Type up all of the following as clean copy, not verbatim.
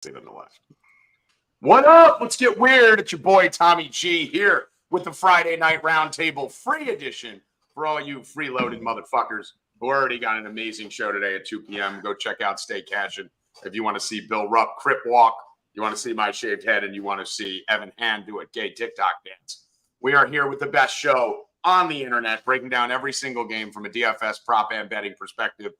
On the left. What up? Let's get weird. It's your boy Tommy G here with the Friday Night Roundtable free edition for all you freeloaded motherfuckers who already got an amazing show today at 2 p.m. Go check out Stay Cashin'. If you want to see Bill Rupp crip walk, you want to see my shaved head, and you want to see Evan Hand do a gay TikTok dance. We are here with the best show on the internet, breaking down every single game from a DFS prop and betting perspective.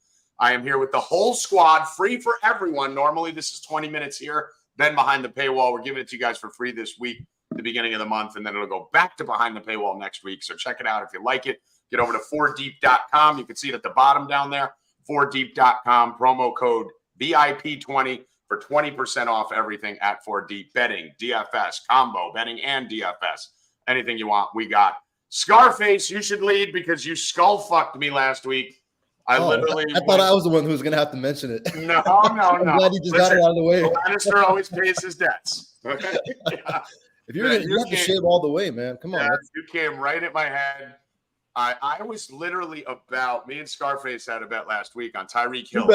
I am here with the whole squad, free for everyone. Normally, this is 20 minutes here, then behind the paywall. We're giving it to you guys for free this week, the beginning of the month, and then it'll go back to behind the paywall next week. So check it out if you like it. Get over to 4deep.com. You can see it at the bottom down there, 4deep.com, promo code BIP20 for 20% off everything at 4Deep. Betting, DFS, combo, betting, and DFS. Anything you want, we got. Scarface, you should lead because you skull fucked me last week. I thought I was the one who was going to have to mention it. No. I'm glad you just got it out of the way. The Lannister always pays his debts. Okay? Yeah. If you have to shave all the way, man. Come on. You came right at my head. I was literally about, me and Scarface had a bet last week on Tyreek Hill.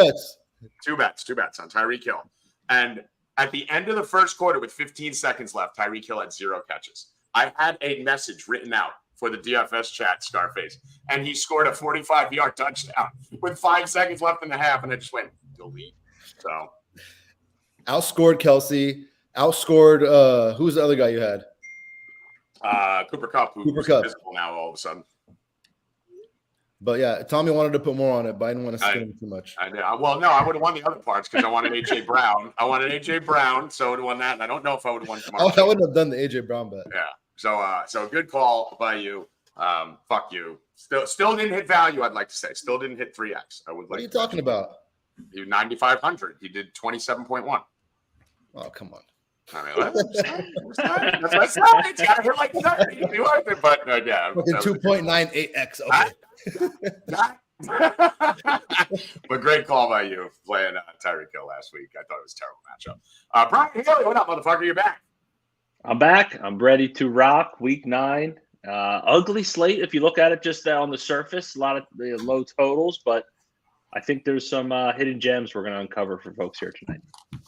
Two bets on Tyreek Hill. And at the end of the first quarter with 15 seconds left, Tyreek Hill had 0 catches. I had a message written out for the DFS chat, Scarface, and he scored a 45-yard touchdown with 5 seconds left in the half, and it just went delete. So, outscored Kelsey, outscored who's the other guy you had? Cooper Kupp, who's invisible now all of a sudden. But yeah, Tommy wanted to put more on it, but I didn't want to spin him too much. I did. Well, no, I would have won the other parts because I wanted AJ Brown. So I would have won that, and I don't know if I would have won tomorrow. I wouldn't have done the AJ Brown bet. Yeah. So good call by you. Fuck you. Still didn't hit value. I'd like to say still didn't hit 3x. What are you talking about? He 9,500. He did 27.1. Oh, come on. I mean, that's what I said. It's got to hit like 30. Be worth it, but yeah. 2.98x. Okay. But great call by you playing Tyreek Hill last week. I thought it was a terrible matchup. Brian Haley, what up, motherfucker? You're back. I'm back. I'm ready to rock week 9. Ugly slate if you look at it just on the surface. A lot of low totals, but I think there's some hidden gems we're going to uncover for folks here tonight.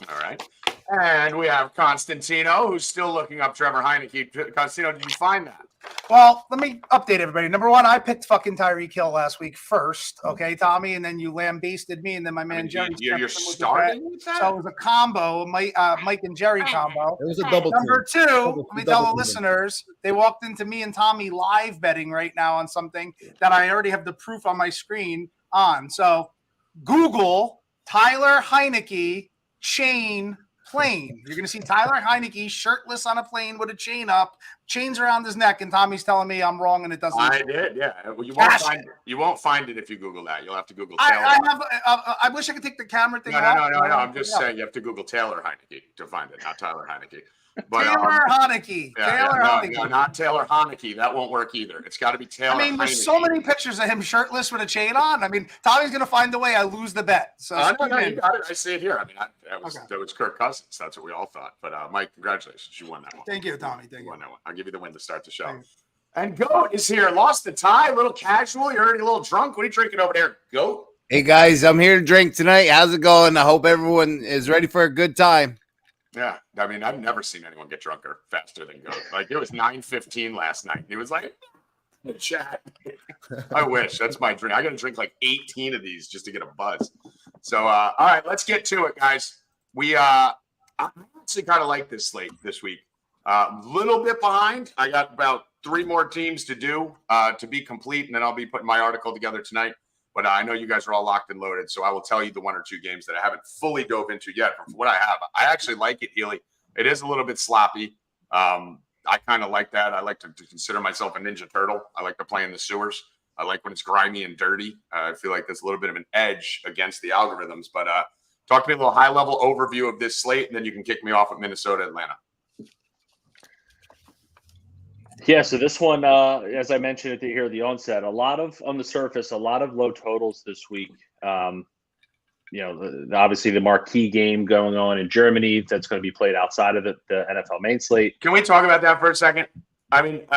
All right. And we have Constantino, who's still looking up Trevor Heineke. Constantino, did you find that? Well, let me update everybody. Number one, I picked fucking Tyreek Hill last week first, okay, Tommy, and then you lambasted me, and then my man Jerry. You're starting with that? So it was a combo, Mike and Jerry combo. It was a double. Number two, let me tell the listeners, they walked into me and Tommy live betting right now on something that I already have the proof on my screen on. So Google Tyler Heineke chain plane. You're going to see Tyler Heineke shirtless on a plane with a chain up, chains around his neck, and Tommy's telling me I'm wrong and it doesn't. I did, yeah. Well, you won't find it if you Google that. You'll have to Google Taylor. I wish I could take the camera thing off. No. I'm just saying you have to Google Taylor Heineke to find it, not Tyler Heineke. But, Taylor Heineke. Heineke. No, not Taylor Heineke. That won't work either. It's got to be Taylor Heineke. There's so many pictures of him shirtless with a chain on. I mean, Tommy's going to find the way I lose the bet. So no, you got it. I see it here. I mean, that was Kirk Cousins. That's what we all thought. But, Mike, congratulations. You won that one. Thank you, Tommy. Thank you. Won that one. I'll give you the win to start the show. And Goat is here. Lost the tie. A little casual. You're already a little drunk. What are you drinking over there, Goat? Hey, guys. I'm here to drink tonight. How's it going? I hope everyone is ready for a good time. Yeah, I mean, I've never seen anyone get drunker faster than Goat. Like, it was 9:15 last night. He was like, chat. I wish. That's my drink. I got to drink like 18 of these just to get a buzz. So, all right, let's get to it, guys. I actually kind of like this slate this week. A little bit behind. I got about 3 more teams to do to be complete, and then I'll be putting my article together tonight. But I know you guys are all locked and loaded, so I will tell you the 1 or 2 games that I haven't fully dove into yet. But from what I have, I actually like it, Healy. It is a little bit sloppy. I kind of like that. I like to consider myself a Ninja Turtle. I like to play in the sewers. I like when it's grimy and dirty. I feel like there's a little bit of an edge against the algorithms. But talk to me a little high-level overview of this slate, and then you can kick me off at Minnesota, Atlanta. Yeah, so this one, as I mentioned at the onset, on the surface, a lot of low totals this week. Obviously the marquee game going on in Germany that's going to be played outside of the NFL main slate. Can we talk about that for a second? I mean,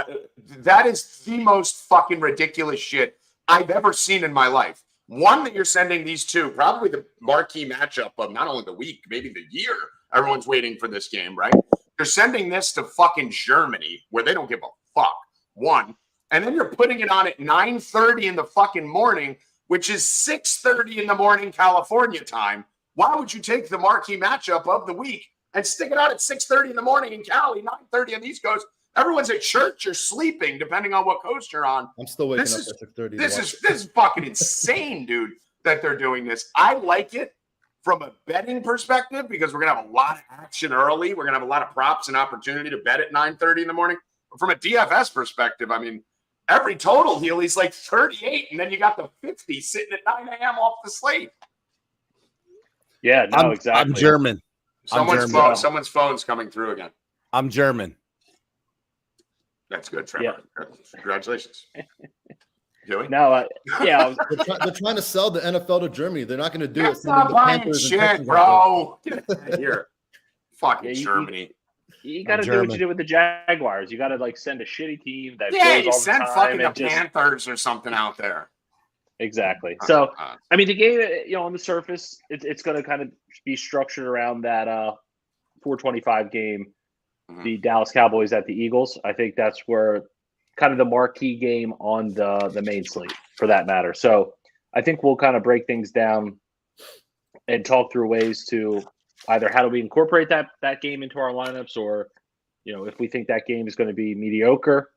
that is the most fucking ridiculous shit I've ever seen in my life. One, that you're sending these two, probably the marquee matchup of not only the week, maybe the year Everyone's waiting for this game, right? You're sending this to fucking Germany where they don't give a fuck. One. And then you're putting it on at 9:30 in the fucking morning, which is 6:30 in the morning California time. Why would you take the marquee matchup of the week and stick it out at 6:30 in the morning in Cali, 9:30 on the East Coast? Everyone's at church or sleeping, depending on what coast you're on. I'm still waking up at 6:30. This is fucking insane, dude, that they're doing this. I like it from a betting perspective because we're going to have a lot of action early. We're going to have a lot of props and opportunity to bet at 9:30 in the morning. But from a DFS perspective, I mean, every total, Healy's like 38, and then you got the 50 sitting at 9 a.m. off the slate. Yeah, no, exactly. I'm German. Someone's phone's coming through again. I'm German. That's good, Trevor. Yeah. Congratulations. Joey? No, yeah. They're trying to sell the NFL to Germany. They're not going to do That's it. not buying shit, bro. Get out of here. Fucking Germany. You got to do what you did with the Jaguars. You got to like send a shitty team that you send fucking the Panthers or something out there. Exactly. So, I mean, the game, on the surface, it's going to kind of be structured around that 425 game, the Dallas Cowboys at the Eagles. I think that's where kind of the marquee game on the main slate for that matter. So I think we'll kind of break things down and talk through ways to either how do we incorporate that game into our lineups, or, if we think that game is going to be mediocre,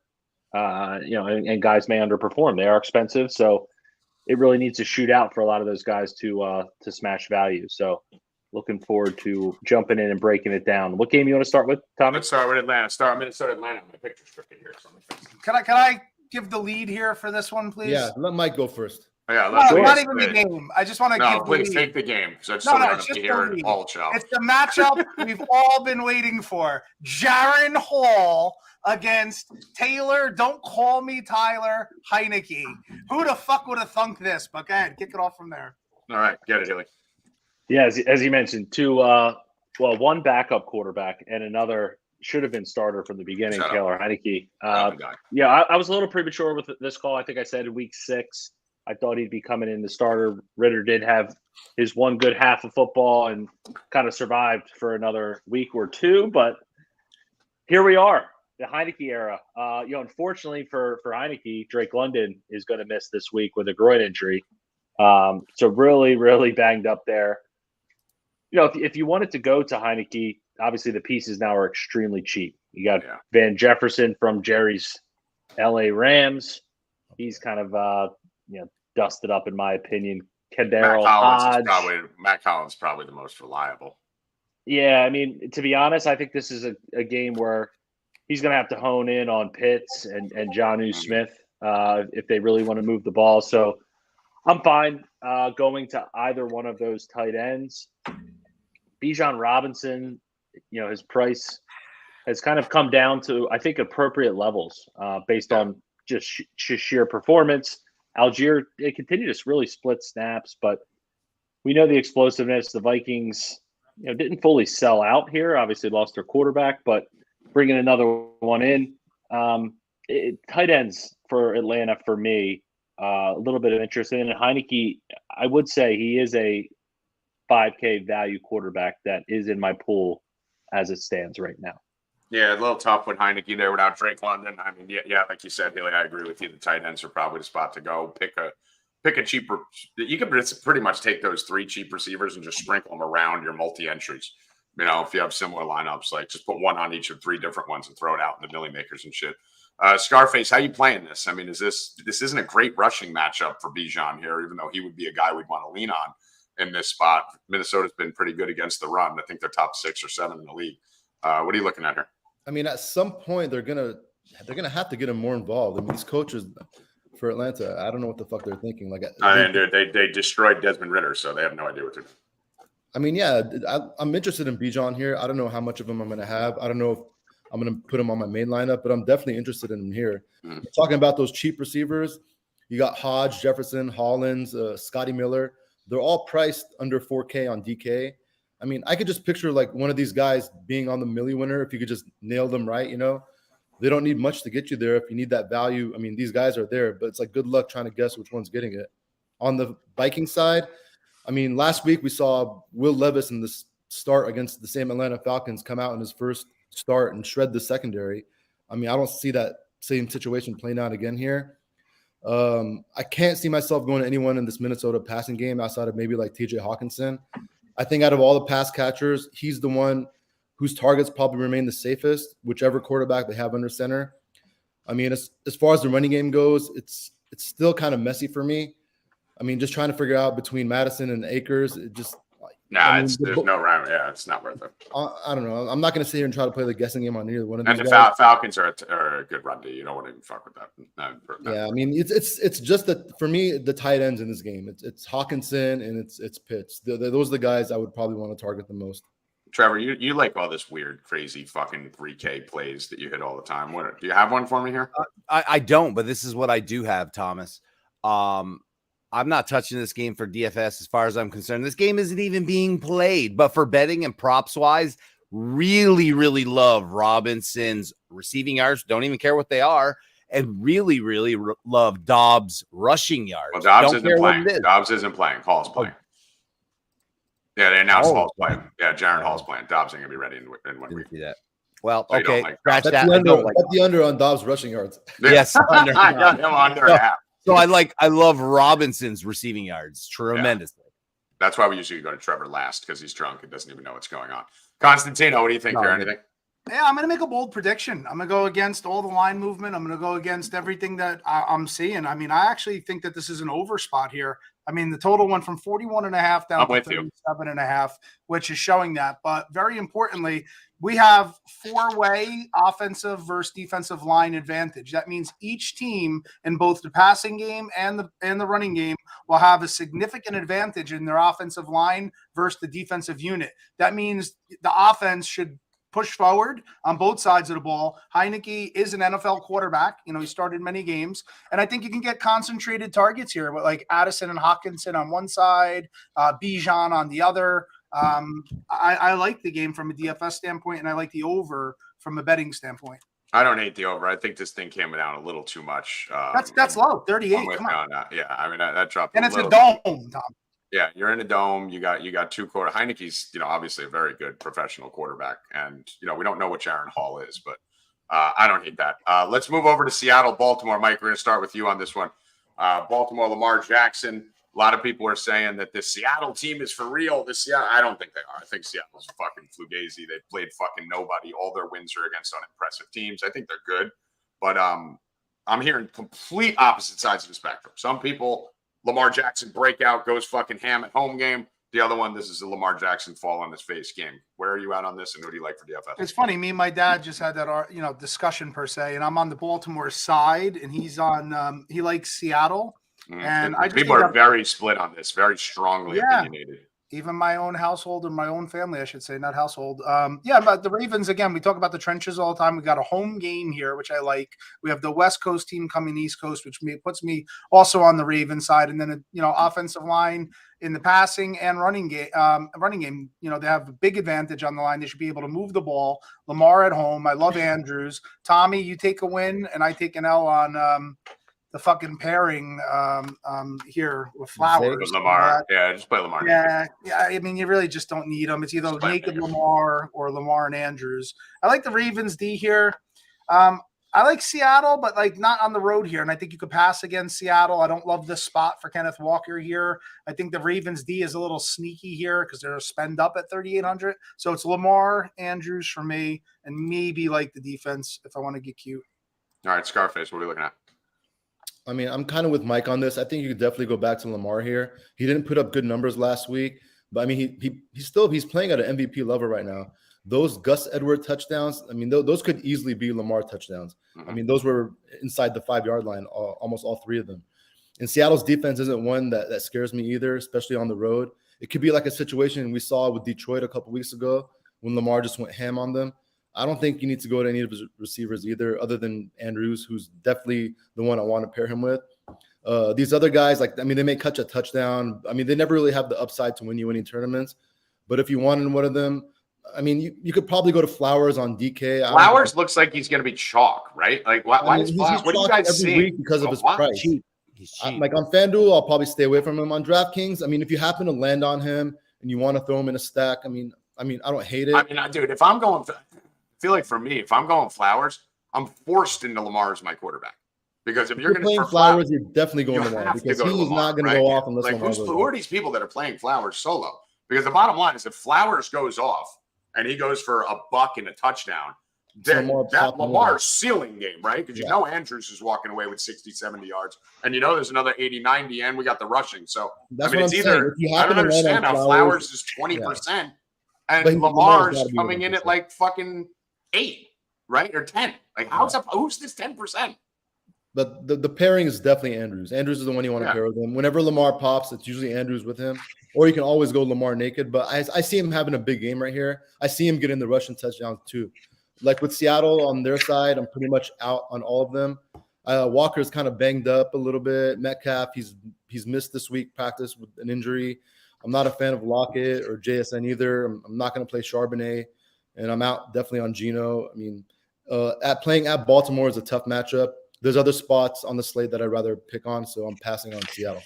and guys may underperform. They are expensive. So it really needs to shoot out for a lot of those guys to smash value. So looking forward to jumping in and breaking it down. What game you want to start with, Tommy? Let's start with Atlanta. Start Minnesota, Atlanta. My picture's crooked here. Can I give the lead here for this one, please? Yeah, let Mike go first. Oh, yeah, not even the game. I just want to give please the lead. take the game because I just don't want to hear it all, Chow. It's the matchup we've all been waiting for. Jaron Hall against Taylor, don't call me Tyler, Heineke. Who the fuck would have thunk this? But go ahead, kick it off from there. All right, get it, Hilly. Yeah, as you mentioned, one backup quarterback and another should have been starter from the beginning, Taylor Heineke. I was a little premature with this call. I think I said in week 6, I thought he'd be coming in the starter. Ritter did have his one good half of football and kind of survived for another week or two, but here we are, the Heineke era. Unfortunately for Heineke, Drake London is going to miss this week with a groin injury. So really, really banged up there. If you wanted to go to Heineke, obviously the pieces now are extremely cheap. You got Van Jefferson from Jerry's LA Rams. He's kind of, dusted up in my opinion. Kadarius Hodge. Matt Collins is probably the most reliable. Yeah, I mean, to be honest, I think this is a game where he's going to have to hone in on Pitts and Jonnu Smith if they really want to move the ball. So I'm fine going to either one of those tight ends. Bijan Robinson, his price has kind of come down to, I think, appropriate levels based on just sheer performance. Algier, they continue to really split snaps, but we know the explosiveness. The Vikings, didn't fully sell out here. Obviously lost their quarterback, but bringing another one in. Tight ends for Atlanta, for me, a little bit of interest in. And Heineke, I would say he is a $5K value quarterback that is in my pool as it stands right now. Yeah, a little tough with Heineke there without Drake London. I mean, yeah, like you said, Haley, I agree with you. The tight ends are probably the spot to go. Pick a cheaper. You can pretty much take those 3 cheap receivers and just sprinkle them around your multi-entries. If you have similar lineups, like just put one on each of 3 different ones and throw it out in the milli makers and shit. Scarface, how you playing this? I mean, this isn't a great rushing matchup for Bijan here, even though he would be a guy we'd want to lean on in this spot. Minnesota's been pretty good against the run. I think they're top 6 or 7 in the league. What are you looking at here? I mean, at some point they're gonna have to get him more involved. I mean, these coaches for Atlanta, I don't know what the fuck they're thinking. Like, they destroyed Desmond Ritter, so they have no idea what they're doing. I mean, yeah, I'm interested in Bijan here. I don't know how much of him I'm going to have. I don't know if I'm going to put him on my main lineup, but I'm definitely interested in him here. Talking about those cheap receivers, you got Hodge, Jefferson, Hollins, Scotty Miller. They're all priced under 4K on DK. I mean, I could just picture like one of these guys being on the milli winner if you could just nail them right, They don't need much to get you there if you need that value. I mean, these guys are there, but it's like good luck trying to guess which one's getting it. On the Viking side, I mean, last week we saw Will Levis in this start against the same Atlanta Falcons come out in his first start and shred the secondary. I mean, I don't see that same situation playing out again here. I can't see myself going to anyone in this Minnesota passing game outside of maybe like TJ Hawkinson. I think out of all the pass catchers, he's the one whose targets probably remain the safest, whichever quarterback they have under center. I mean, as far as the running game goes, it's still kind of messy for me. I mean, just trying to figure out between Madison and Akers, it just there's no round. Yeah, it's not worth it. I don't know. I'm not going to sit here and try to play the guessing game on either one of these. And the Falcons are a good run D. You don't want to even fuck with that. Yeah, I mean, it's just that for me, the tight ends in this game, it's Hawkinson and it's Pitts. Those are the guys I would probably want to target the most. Trevor, you like all this weird, crazy fucking 3K plays that you hit all the time. Do you have one for me here? I don't, but this is what I do have, Thomas. I'm not touching this game for DFS as far as I'm concerned. This game isn't even being played, but for betting and props wise, really, really love Robinson's receiving yards. Don't even care what they are. And really, really love Dobbs' rushing yards. Well, Dobbs isn't playing. Dobbs isn't playing. Hall's playing. Yeah, they announced Hall's playing. Yeah, Jaron Hall's playing. Dobbs ain't going to be ready in 1 week. See that. Well, so okay. That's the under on Dobbs' rushing yards. Yes. I got him under a half. So I love Robinson's receiving yards tremendously. Yeah. That's why we usually go to Trevor last, because he's drunk and doesn't even know what's going on. Constantino, what do you think here? Anything? Yeah, I'm going to make a bold prediction. I'm going to go against all the line movement. I'm going to go against everything that I'm seeing. I mean, I actually think that this is an over spot here. I mean, the total went from 41.5 down to 37.5, which is showing that. But very importantly, we have four-way offensive versus defensive line advantage. That means each team in both the passing game and the running game will have a significant advantage in their offensive line versus the defensive unit. That means the offense should push forward on both sides of the ball. Heineke is an NFL quarterback. You know, he started many games. And I think you can get concentrated targets here with like Addison and Hawkinson on one side, Bijan on the other. I like the game from a DFS standpoint, and I like the over from a betting standpoint. I don't hate the over. I think this thing came down a little too much. That's low, 38. Come on. Yeah, I mean, that dropped and it's a dome, Tom. Yeah, you're in a dome. You got two quarter. Heineke's, obviously a very good professional quarterback, and we don't know what Jaron Hall is, but I don't hate that. Let's move over to Seattle, Baltimore. Mike, we're going to start with you on this one. Baltimore, Lamar Jackson. A lot of people are saying that this Seattle team is for real. I don't think they are. I think Seattle's fucking fugazi. They've played fucking nobody. All their wins are against unimpressive teams. I think they're good, but I'm hearing complete opposite sides of the spectrum. Some people. Lamar Jackson breakout, goes fucking ham at home game. The other one, this is a Lamar Jackson fall on his face game. Where are you at on this, and who do you like for DFS? It's funny. Me and my dad just had that, discussion per se, and I'm on the Baltimore side, and he's on. He likes Seattle, and people are very split on this, very strongly opinionated. Even my own household and my own family, I should say, not household. But the Ravens, again, we talk about the trenches all the time. We got a home game here, which I like. We have the West Coast team coming East Coast, which puts me also on the Ravens side. And then, offensive line in the passing and running game, they have a big advantage on the line. They should be able to move the ball. Lamar at home. I love Andrews. Tommy, you take a win, and I take an L on the fucking pairing here with Flowers. With Lamar. Just play Lamar. Yeah. I mean, you really just don't need them. It's either naked Lamar or Lamar and Andrews. I like the Ravens D here. I like Seattle, but like not on the road here. And I think you could pass against Seattle. I don't love this spot for Kenneth Walker here. I think the Ravens D is a little sneaky here because they're spend up at 3,800. So it's Lamar, Andrews for me, and maybe like the defense if I want to get cute. All right, Scarface, what are you looking at? I mean, I'm kind of with Mike on this. I think you could definitely go back to Lamar here. He didn't put up good numbers last week, but I mean, he's playing at an MVP level right now. Those Gus Edwards touchdowns, I mean, those could easily be Lamar touchdowns. Mm-hmm. I mean, those were inside the 5-yard line, almost all three of them. And Seattle's defense isn't one that scares me either, especially on the road. It could be like a situation we saw with Detroit a couple weeks ago when Lamar just went ham on them. I don't think you need to go to any of his receivers either, other than Andrews, who's definitely the one I want to pair him with. These other guys, they may catch a touchdown. I mean, they never really have the upside to win you any tournaments. But if you wanted one of them, I mean, you could probably go to Flowers on DK. Flowers looks like he's going to be chalk, right? Like, why is Flowers? What do you guys see? Week because of his price. He's cheap. Like on FanDuel, I'll probably stay away from him. On DraftKings, I mean, if you happen to land on him and you want to throw him in a stack, I mean, I mean, I don't hate it. I mean, dude, if I'm going, I feel like for me, if I'm going Flowers, I'm forced into Lamar as my quarterback. Because if you're going playing to Flowers, you're definitely going you Lamar have to because go to he is Lamar, not going right? to go off unless like, Lamar goes who off. are these people that are playing Flowers solo? Because the bottom line is if Flowers goes off and he goes for a buck and a touchdown, then that Lamar's ceiling game, right? Because you know Andrews is walking away with 60, 70 yards. And you know there's another 80, 90, and we got the rushing. So, That's I mean, it's either – I don't understand how Flowers is 20% and Lamar's coming in at like fucking 8, right? Or 10. Like, who's this 10%? But the pairing is definitely Andrews. Andrews is the one you want to pair with him. Whenever Lamar pops, it's usually Andrews with him. Or you can always go Lamar naked. But I see him having a big game right here. I see him getting the rushing touchdowns too. Like with Seattle on their side, I'm pretty much out on all of them. Walker's kind of banged up a little bit. Metcalf, he's missed this week practice with an injury. I'm not a fan of Lockett or JSN either. I'm not going to play Charbonnet. And I'm out definitely on Geno. I mean, playing at Baltimore is a tough matchup. There's other spots on the slate that I'd rather pick on, so I'm passing on Seattle.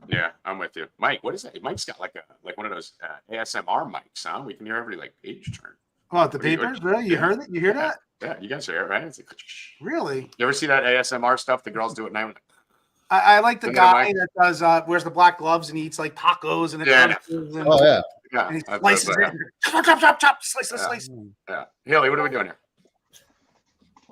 Yeah, I'm with you. Mike, what is that? Mike's got like one of those ASMR mics, huh? We can hear every page turn. Oh, the papers? Really? You heard it? You hear that? Yeah, you guys hear it, right? It's like, really? You ever see that ASMR stuff the girls do at night? I like the guy that does wears the black gloves and he eats like tacos and and he slices it. Chop, slice. Yeah. Haley, what are we doing here?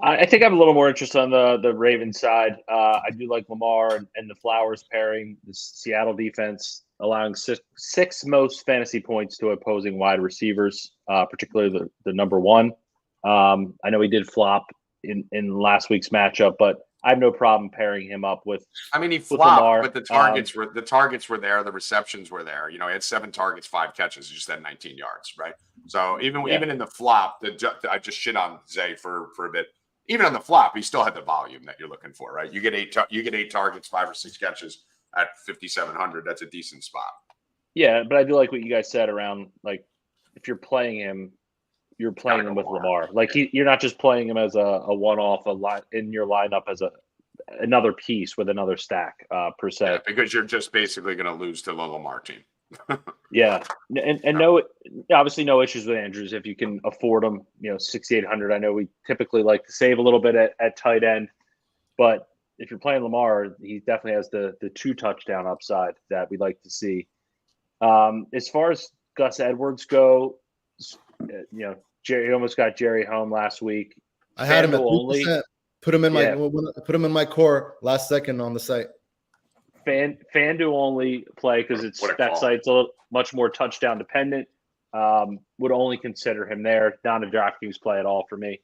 I think I have a little more interest on the Ravens side. I do like Lamar and the Flowers pairing. The Seattle defense allowing six most fantasy points to opposing wide receivers, particularly the number one. I know he did flop in last week's matchup, but I have no problem pairing him up with. I mean, he flopped, Lamar. but the targets were there, the receptions were there. You know, he had 7 targets, 5 catches, he just had 19 yards, right? So even in the flop, I just shit on Zay for a bit. Even on the flop, he still had the volume that you're looking for, right? You get 8 targets, 5 or 6 catches at 5,700. That's a decent spot. Yeah, but I do like what you guys said around like if you're playing him, you're playing him with Lamar. Like you're not just playing him as a one-off in your lineup as another piece with another stack per se. Yeah, because you're just basically going to lose to the Lamar team. Yeah, and obviously no issues with Andrews if you can afford him. 6,800. I know we typically like to save a little bit at tight end, but if you're playing Lamar, he definitely has the 2 touchdown upside that we'd like to see. As far as Gus Edwards go, Jerry almost got Jerry home last week. I had him at 3%. Put him in my core last second on the site. FanDuel only play because that site's much more touchdown dependent. Would only consider him there. Not a DraftKings play at all for me.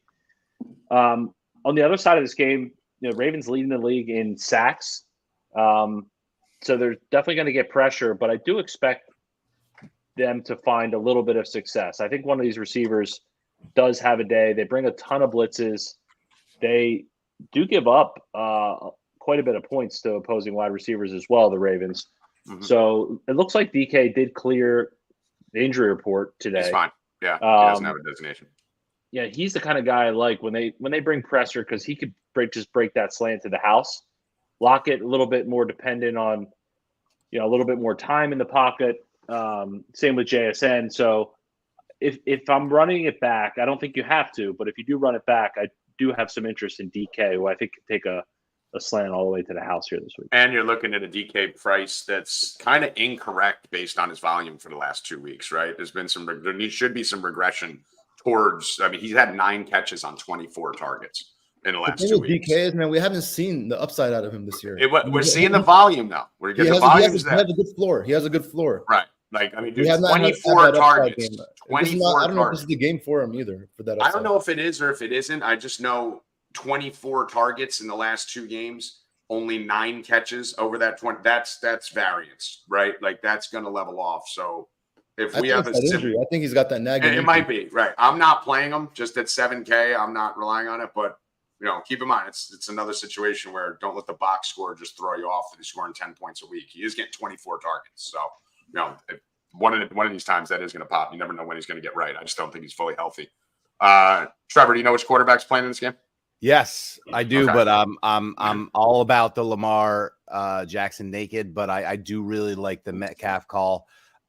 On the other side of this game, Ravens leading the league in sacks. So they're definitely going to get pressure, but I do expect them to find a little bit of success. I think one of these receivers does have a day. They bring a ton of blitzes. They do give up quite a bit of points to opposing wide receivers as well, the Ravens. Mm-hmm. So it looks like DK did clear the injury report today. He's fine. Yeah, he doesn't have a designation. Yeah, he's the kind of guy I like when they bring pressure because he could break that slant to the house. Lockett a little bit more dependent on, a little bit more time in the pocket. Same with JSN. So if I'm running it back, I don't think you have to, but if you do run it back, I do have some interest in DK, who I think could take a slant all the way to the house here this week. And you're looking at a DK price that's kind of incorrect based on his volume for the last 2 weeks, right? There should be some regression towards, he's had 9 catches on 24 targets in the last 2 weeks. DK is, man, we haven't seen the upside out of him this year. We're seeing the volume now. He has a good floor. He has a good floor. Right. Dude, 24 targets. 24 I don't know if this is the game for him either. For that upside. I don't know if it is or if it isn't. I just know 24 targets in the last 2 games, only 9 catches over that 20. That's variance, right? Like that's going to level off. So if we have injury, I think he's got that nagging. It might be right. I'm not playing him just at 7K. I'm not relying on it, but keep in mind it's another situation where don't let the box score just throw you off that he's scoring 10 points a week. He is getting 24 targets. So one of these times that is going to pop. You never know when he's going to get right. I just don't think he's fully healthy. Trevor, do you know which quarterback's playing in this game? Yes, I do, okay. But I'm all about the Lamar Jackson naked, but I do really like the Metcalf call.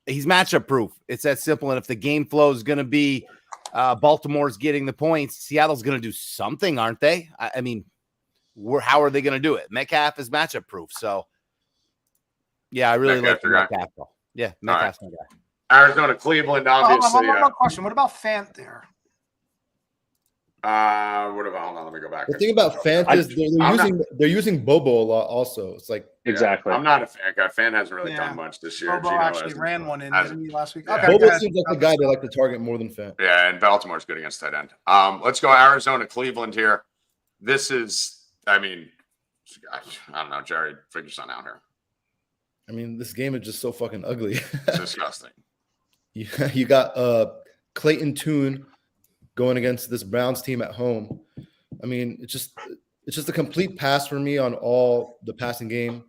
he's matchup proof. It's that simple. And if the game flow is going to be Baltimore's getting the points, Seattle's going to do something, aren't they? I mean, how are they going to do it? Metcalf is matchup proof. So, yeah, I really like Metcalf. Yeah, Metcalf's my guy. Arizona, Cleveland, obviously. One more question. What about Fant there? What about? Hold on, let me go back. The thing about Fant is they're using Bobo a lot. Also, it's like exactly. I'm not a Fant guy. Fant hasn't really done much this year. Bobo actually ran one in last week. Yeah. Okay, Bobo seems like the guy they like to target more than Fant. Yeah, and Baltimore's good against tight end. Let's go Arizona, Cleveland here. This is, I mean, I don't know, Jerry, figure something out here. I mean, this game is just so fucking ugly. It's disgusting. You got Clayton Tune going against this Browns team at home. I mean, it's just a complete pass for me on all the passing game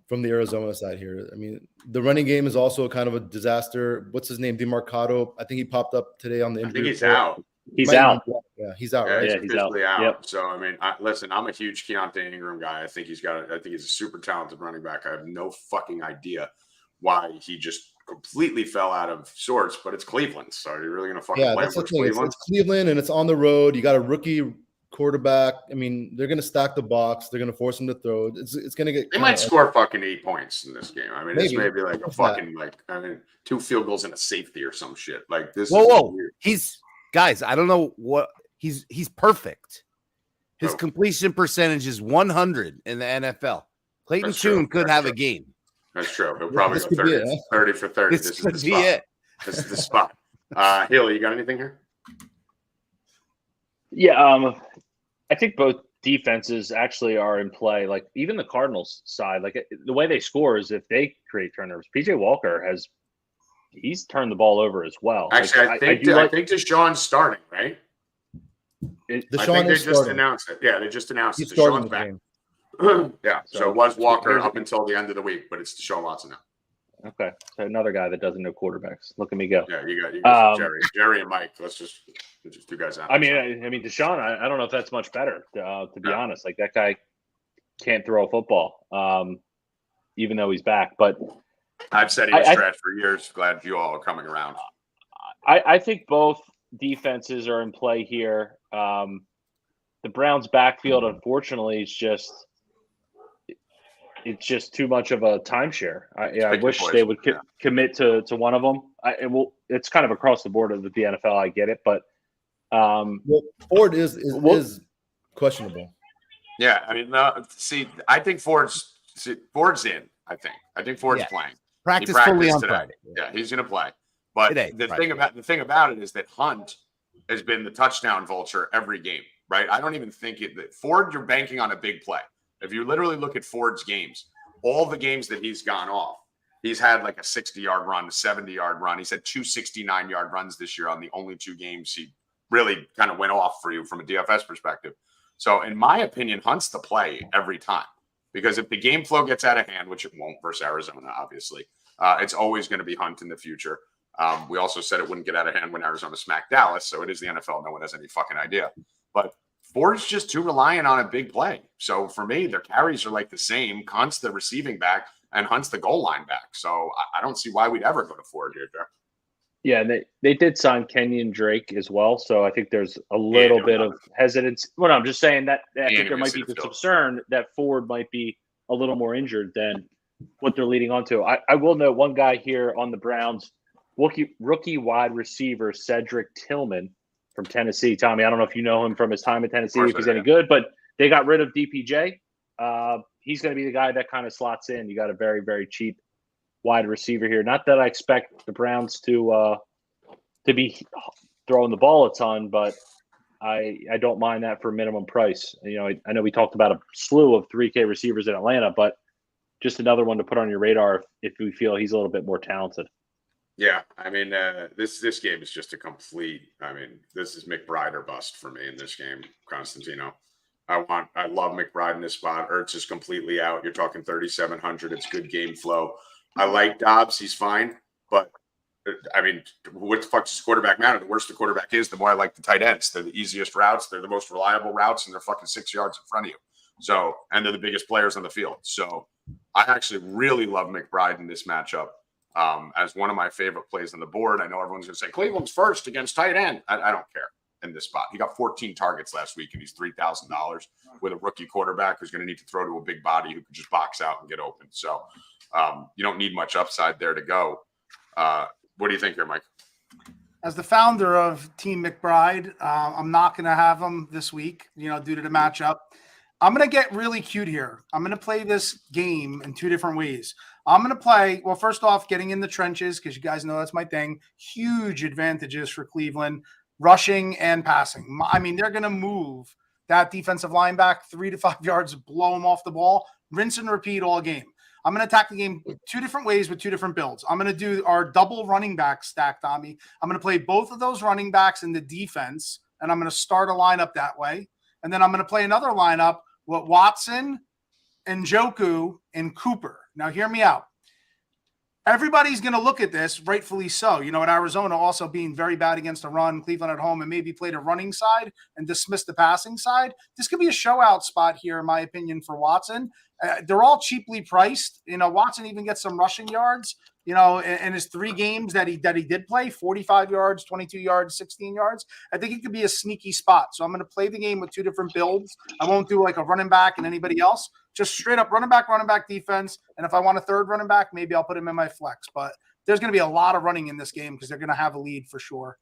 from the Arizona side here. I mean, the running game is also kind of a disaster. What's his name? DeMarcado. I think he popped up today on the injury. I think he's out. He's out. Yeah, he's out, right? Yeah, he's out. Yep. So, I mean, listen, I'm a huge Keontae Ingram guy. I think he's a super talented running back. I have no fucking idea why he just completely fell out of sorts, but it's Cleveland. So you're really going to fucking play for Cleveland? It's Cleveland, and it's on the road. You got a rookie quarterback. I mean, they're going to stack the box. They're going to force him to throw. It's going to get. They might score fucking 8 points in this game. I mean, it's maybe like a fucking that? 2 field goals and a safety or some shit. Like this. Whoa. Guys, I don't know what he's perfect. His Oh. completion percentage is 100 in the NFL. Clayton Tune could have a game. That's true. He'll probably go 30 for 30. This could be it. This is the spot. Haley, you got anything here? Yeah, I think both defenses actually are in play. Like even the Cardinals side, like the way they score is if they create turnovers. PJ Walker he's turned the ball over as well. Actually, I think Deshaun's starting, right? I think they just announced it. Yeah, they just announced it. Deshaun's back. Yeah, so it was Walker up until the end of the week, but it's Deshaun Watson now. Okay, so another guy that doesn't know quarterbacks. Look at me go. Yeah, you got Jerry and Mike. Let's just 2 guys out. I mean, Deshaun. I don't know if that's much better. To be honest, like that guy can't throw a football, even though he's back. But I've said he was trash for years. Glad you all are coming around. I think both defenses are in play here. The Browns' backfield, unfortunately, it's just too much of a timeshare. I wish they would commit to one of them. It's kind of across the board with the NFL. I get it, but Ford is questionable. Yeah, I mean, I think Ford's in. I think Ford's playing. Practice fully on today. Friday. Yeah, he's going to play. But the thing about it is that Hunt has been the touchdown vulture every game, right? I don't even think that Ford, you're banking on a big play. If you literally look at Ford's games, all the games that he's gone off, he's had like a 60-yard run, a 70-yard run. He's had 2 69-yard runs this year on the only 2 games he really kind of went off for you from a DFS perspective. So in my opinion, Hunt's the play every time. Because if the game flow gets out of hand, which it won't versus Arizona, obviously, it's always going to be Hunt in the future. We also said it wouldn't get out of hand when Arizona smacked Dallas, so it is the NFL. No one has any fucking idea. But Ford's just too reliant on a big play. So for me, their carries are like the same. Hunt's the receiving back, and Hunt's the goal line back. So I don't see why we'd ever go to Ford here, Jeff. Yeah, and they did sign Kenyon Drake as well, so I think there's a little bit of hesitance. Well, I'm just saying that I think there might be the concern that Ford might be a little more injured than what they're leading on to. I will note one guy here on the Browns, rookie wide receiver Cedric Tillman from Tennessee. Tommy, I don't know if you know him from his time in Tennessee, if he's any good, but they got rid of DPJ. He's going to be the guy that kind of slots in. You got a very, very cheap wide receiver here. Not that I expect the Browns to be throwing the ball a ton, but I don't mind that for minimum price. You know, I know we talked about a slew of 3K receivers in Atlanta, but just another one to put on your radar if we feel he's a little bit more talented. Yeah, I mean, this game is just a complete. I mean, this is McBride or bust for me in this game, Constantino. I love McBride in this spot. Ertz is completely out. You're talking 3,700. It's good game flow. I like Dobbs. He's fine. But, I mean, what the fuck does quarterback matter? The worse the quarterback is, the more I like the tight ends. They're the easiest routes. They're the most reliable routes, and they're fucking 6 yards in front of you. So, and they're the biggest players on the field. So, I actually really love McBride in this matchup. as one of my favorite plays on the board. I know everyone's going to say Cleveland's first against tight end. I don't care in this spot. He got 14 targets last week, and he's $3,000 with a rookie quarterback who's going to need to throw to a big body who can just box out and get open. So you don't need much upside there to go. What do you think here, Mike? As the founder of Team McBride, I'm not going to have him this week, due to the matchup. I'm going to get really cute here. I'm going to play this game in two different ways. I'm going to play, well, first off, getting in the trenches, because you guys know that's my thing. Huge advantages for Cleveland, rushing and passing. I mean, they're going to move that defensive line back 3 to 5 yards, blow them off the ball, rinse and repeat all game. I'm going to attack the game two different ways with two different builds. I'm going to do our double running back stack, Tommy. I'm going to play both of those running backs in the defense, and I'm going to start a lineup that way. And then I'm going to play another lineup with Watson, Njoku, and Cooper. Now, hear me out. Everybody's going to look at this, rightfully so. With Arizona also being very bad against the run, Cleveland at home, and maybe play the running side and dismiss the passing side. This could be a show-out spot here, in my opinion, for Watson. They're all cheaply priced. Watson even gets some rushing yards, in his 3 games that he did play, 45 yards, 22 yards, 16 yards. I think it could be a sneaky spot. So I'm going to play the game with two different builds. I won't do like a running back and anybody else. Just straight up running back defense. And if I want a third running back, maybe I'll put him in my flex. But there's going to be a lot of running in this game because they're going to have a lead for sure.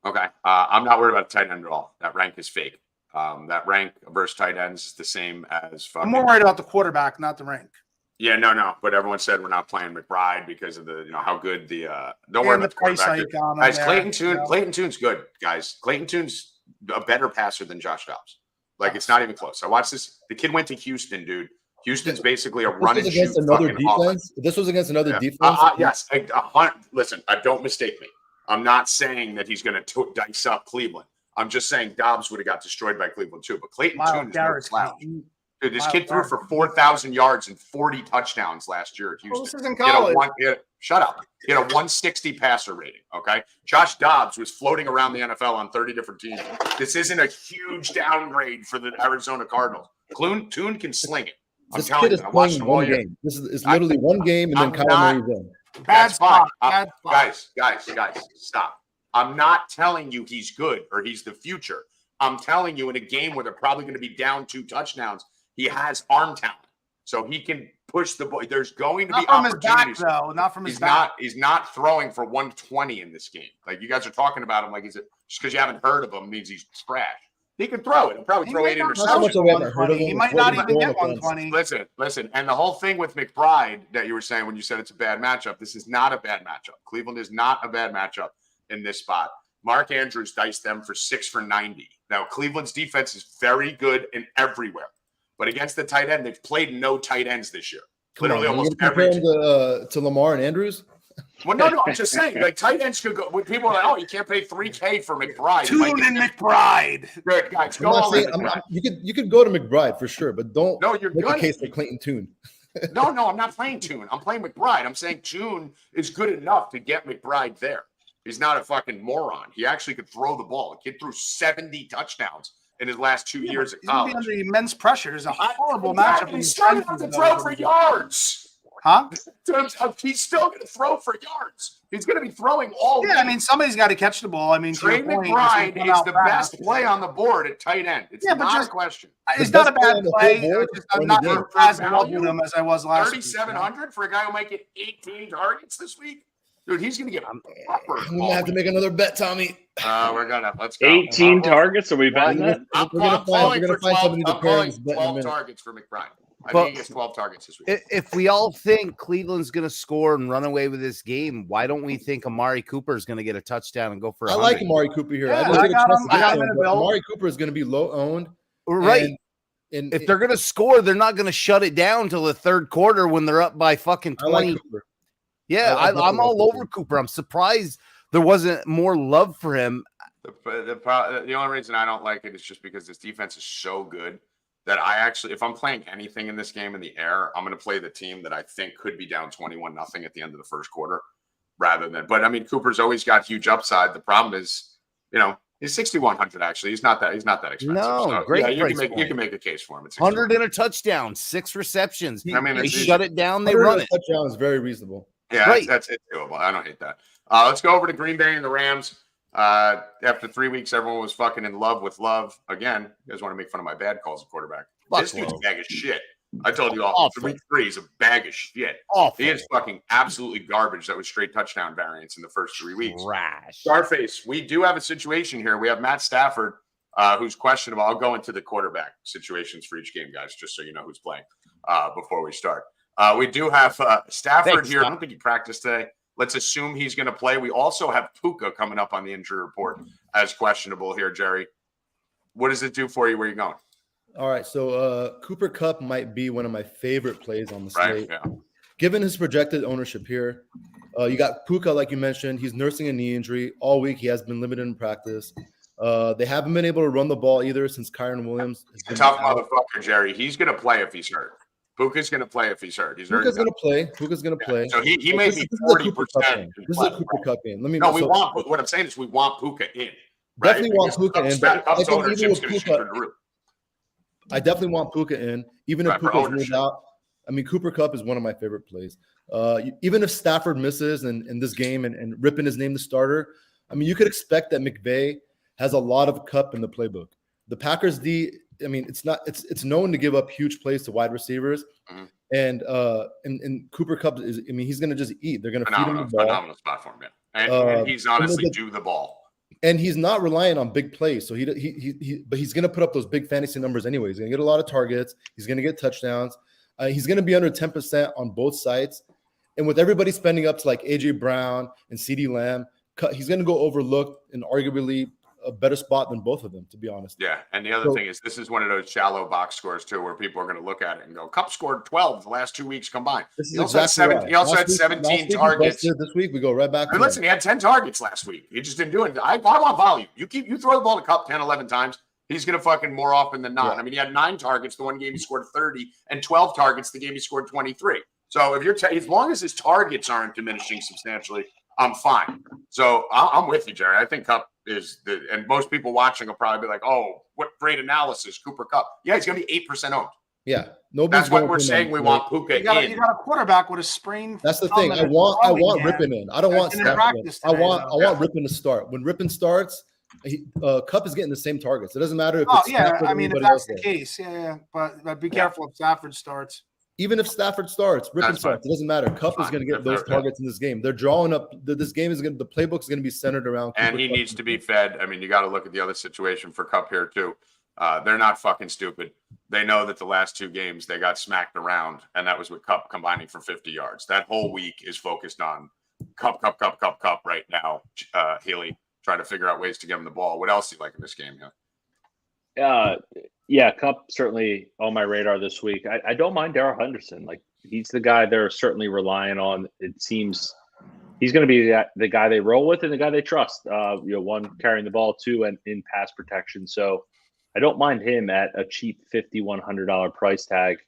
Okay. I'm not worried about tight end at all. That rank is fake. That rank versus tight ends is the same as I'm more worried about the quarterback, not the rank. Yeah, no. But everyone said we're not playing McBride because of the, how good the don't worry about the quarterback. Guys, Clayton Tune's good, guys. Clayton Tune's a better passer than Josh Dobbs. Like, it's not even close. I watched this. The kid went to Houston, dude. Houston's basically a run and shoot another fucking defense. This was against another defense. Yes. Listen, don't mistake me. I'm not saying that he's going to dice up Cleveland. I'm just saying Dobbs would have got destroyed by Cleveland too. But Clayton Tune is no slouch. Dude, this kid threw for 4,000 yards and 40 touchdowns last year at Houston. This is in college. Shut up. He had a 160 passer rating, okay? Josh Dobbs was floating around the NFL on 30 different teams. This isn't a huge downgrade for the Arizona Cardinals. Tune can sling it. This kid is playing one game. This is literally one game, and then Kyle Murray's in. That's fine. Guys, stop. I'm not telling you he's good or he's the future. I'm telling you in a game where they're probably going to be down 2 touchdowns, he has arm talent. So he can push the ball. There's going to be opportunities. Not from his back. He's not throwing for 120 in this game. Like, you guys are talking about him like just because you haven't heard of him means he's trash. He can throw it. He'll probably throw 8 interceptions. He might not even get 120. Listen. And the whole thing with McBride that you were saying when you said it's a bad matchup, this is not a bad matchup. Cleveland is not a bad matchup in this spot. Mark Andrews diced them for 6 for 90. Now, Cleveland's defense is very good in everywhere. But against the tight end, they've played no tight ends this year. Literally almost every team. To Lamar and Andrews? Well, no, I'm just saying, like, tight ends could go. When people are like, oh, you can't pay $3K for McBride. Tune in McBride. Good, guys, go all in. You could go to McBride for sure, but don't make a case for Clayton Tune. No, I'm not playing Tune. I'm playing McBride. I'm saying Tune is good enough to get McBride there. He's not a fucking moron. He actually could throw the ball. The kid threw 70 touchdowns in his last 2 years at college. He's under immense pressure. There's a horrible matchup. He's still going to throw for yards. Huh? He's still going to throw for yards. He's going to be throwing all day. I mean, somebody's got to catch the ball. I mean, Trey McBride is the best play on the board at tight end. It's not a question. It's not a bad play. I'm not as in love with him as I was last week. 3,700 for a guy who might get 18 targets this week? Dude, he's going to get proper. I'm going to have to make another bet, Tommy. Let's go. 18 targets? Are we betting that? We're going to find somebody to pair 12 targets for McBride. I think he gets 12 targets this week. If we all think Cleveland's going to score and run away with this game, why don't we think Amari Cooper is going to get a touchdown and go for 100? I like Amari Cooper here. Yeah, I got him Amari Cooper is going to be low owned. Right. And if they're going to score, they're not going to shut it down until the third quarter when they're up by fucking 20. Like Cooper. Yeah, I'm all over Cooper. I'm surprised there wasn't more love for him. The only reason I don't like it is just because this defense is so good that I actually, if I'm playing anything in this game in the air, I'm going to play the team that I think could be down 21-0 at the end of the first quarter rather than, but I mean, Cooper's always got huge upside. The problem is, he's 6,100 actually. He's not that expensive. No, so, great. Yeah, you can make a case for him. It's 100 and a touchdown, 6 receptions. I mean, they shut it down. They run it. Touchdown is very reasonable. Yeah, Great. that's it's doable. I don't hate that. Let's go over to Green Bay and the Rams. After 3 weeks, everyone was fucking in love with Love. Again, you guys want to make fun of my bad calls at quarterback. Fuck This dude's a Love. bag of shit. I told you all, Awful. week 3 he's a bag of shit. Awful. He is fucking absolutely garbage. That was straight touchdown variance in the first 3 weeks. Trash. Starface, we do have a situation here. We have Matt Stafford, who's questionable. I'll go into the quarterback situations for each game, guys, just so you know who's playing before we start. We do have Stafford Thanks, here. I Doc. don't think he practiced today. Let's assume he's going to play. We also have Puka coming up on the injury report as questionable here, Jerry. What does it do for you? Where are you going? All right, so Cooper Kupp might be one of my favorite plays on the slate. Right, yeah. Given his projected ownership here, you got Puka, like you mentioned. He's nursing a knee injury all week. He has been limited in practice. They haven't been able to run the ball either since Kyron Williams has been Tough out. motherfucker, Jerry. He's going to play if he's hurt. Puka's going to play if he's hurt. Puka's going to play. Puka's going to play. So he may be This is a 40%. Cooper Kupp game. This is a Cooper Kupp game. No, what I'm saying is we want Puka in. Right? Definitely want Puka in. But I think even with Puka, I definitely want Puka in. Even if Puka's ruled out, I mean, Cooper Kupp is one of my favorite plays. Even if Stafford misses in this game and Rippon is named the starter, I mean, you could expect that McVay has a lot of Kupp in the playbook. The Packers D, I mean, it's known to give up huge plays to wide receivers, and Cooper Kupp is. I mean, he's going to just eat. They're going to feed him the ball. Phenomenal spot for him, man. And he's honestly do the ball. And he's not relying on big plays, so but he's going to put up those big fantasy numbers anyway. He's going to get a lot of targets. He's going to get touchdowns. He's going to be under 10% on both sides, and with everybody spending up to like AJ Brown and CeeDee Lamb, he's going to go overlooked and arguably a better spot than both of them, to be honest. Yeah, and the other thing is this is one of those shallow box scores too, where people are going to look at it and go, "Kupp scored 12 the last 2 weeks combined." He also had 17 targets. This week we go right back. And listen, he had 10 targets last week. He just didn't do it. I want volume. You throw the ball to Kupp 10, 11 times. He's going to fucking more often than not. Yeah. I mean, he had 9 targets the one game he scored 30, and 12 targets the game he scored 23. So if you're as long as his targets aren't diminishing substantially, I'm fine. So I'm with you, Jerry. I think Kupp is and most people watching will probably be like, "Oh, what great analysis, Cooper Kupp." Yeah, he's going to be 8% owned. Yeah, that's what we're saying. We want Puka in. You got a quarterback with a sprained. That's the thing. I want Rippon in. I don't want Stafford. I want Rippon to start. When Rippon starts, Kupp is getting the same targets. It doesn't matter if it's Stafford I mean, if that's the case, but be careful if Stafford starts. Even if Stafford starts, Rippon starts, it doesn't matter. Kupp is going to get those targets in this game. They're drawing up. This game is going. The playbook is going to be centered around. And he needs to be fed. I mean, you got to look at the other situation for Kupp here too. They're not fucking stupid. They know that the last 2 games they got smacked around, and that was with Kupp combining for 50 yards. That whole week is focused on Kupp right now. Healy trying to figure out ways to give him the ball. What else do you like in this game? Yeah, Kupp certainly on my radar this week. I don't mind Darrell Henderson. Like, he's the guy they're certainly relying on. It seems he's going to be the guy they roll with and the guy they trust. One carrying the ball, 2 and in pass protection. So I don't mind him at a cheap $5,100 price tag.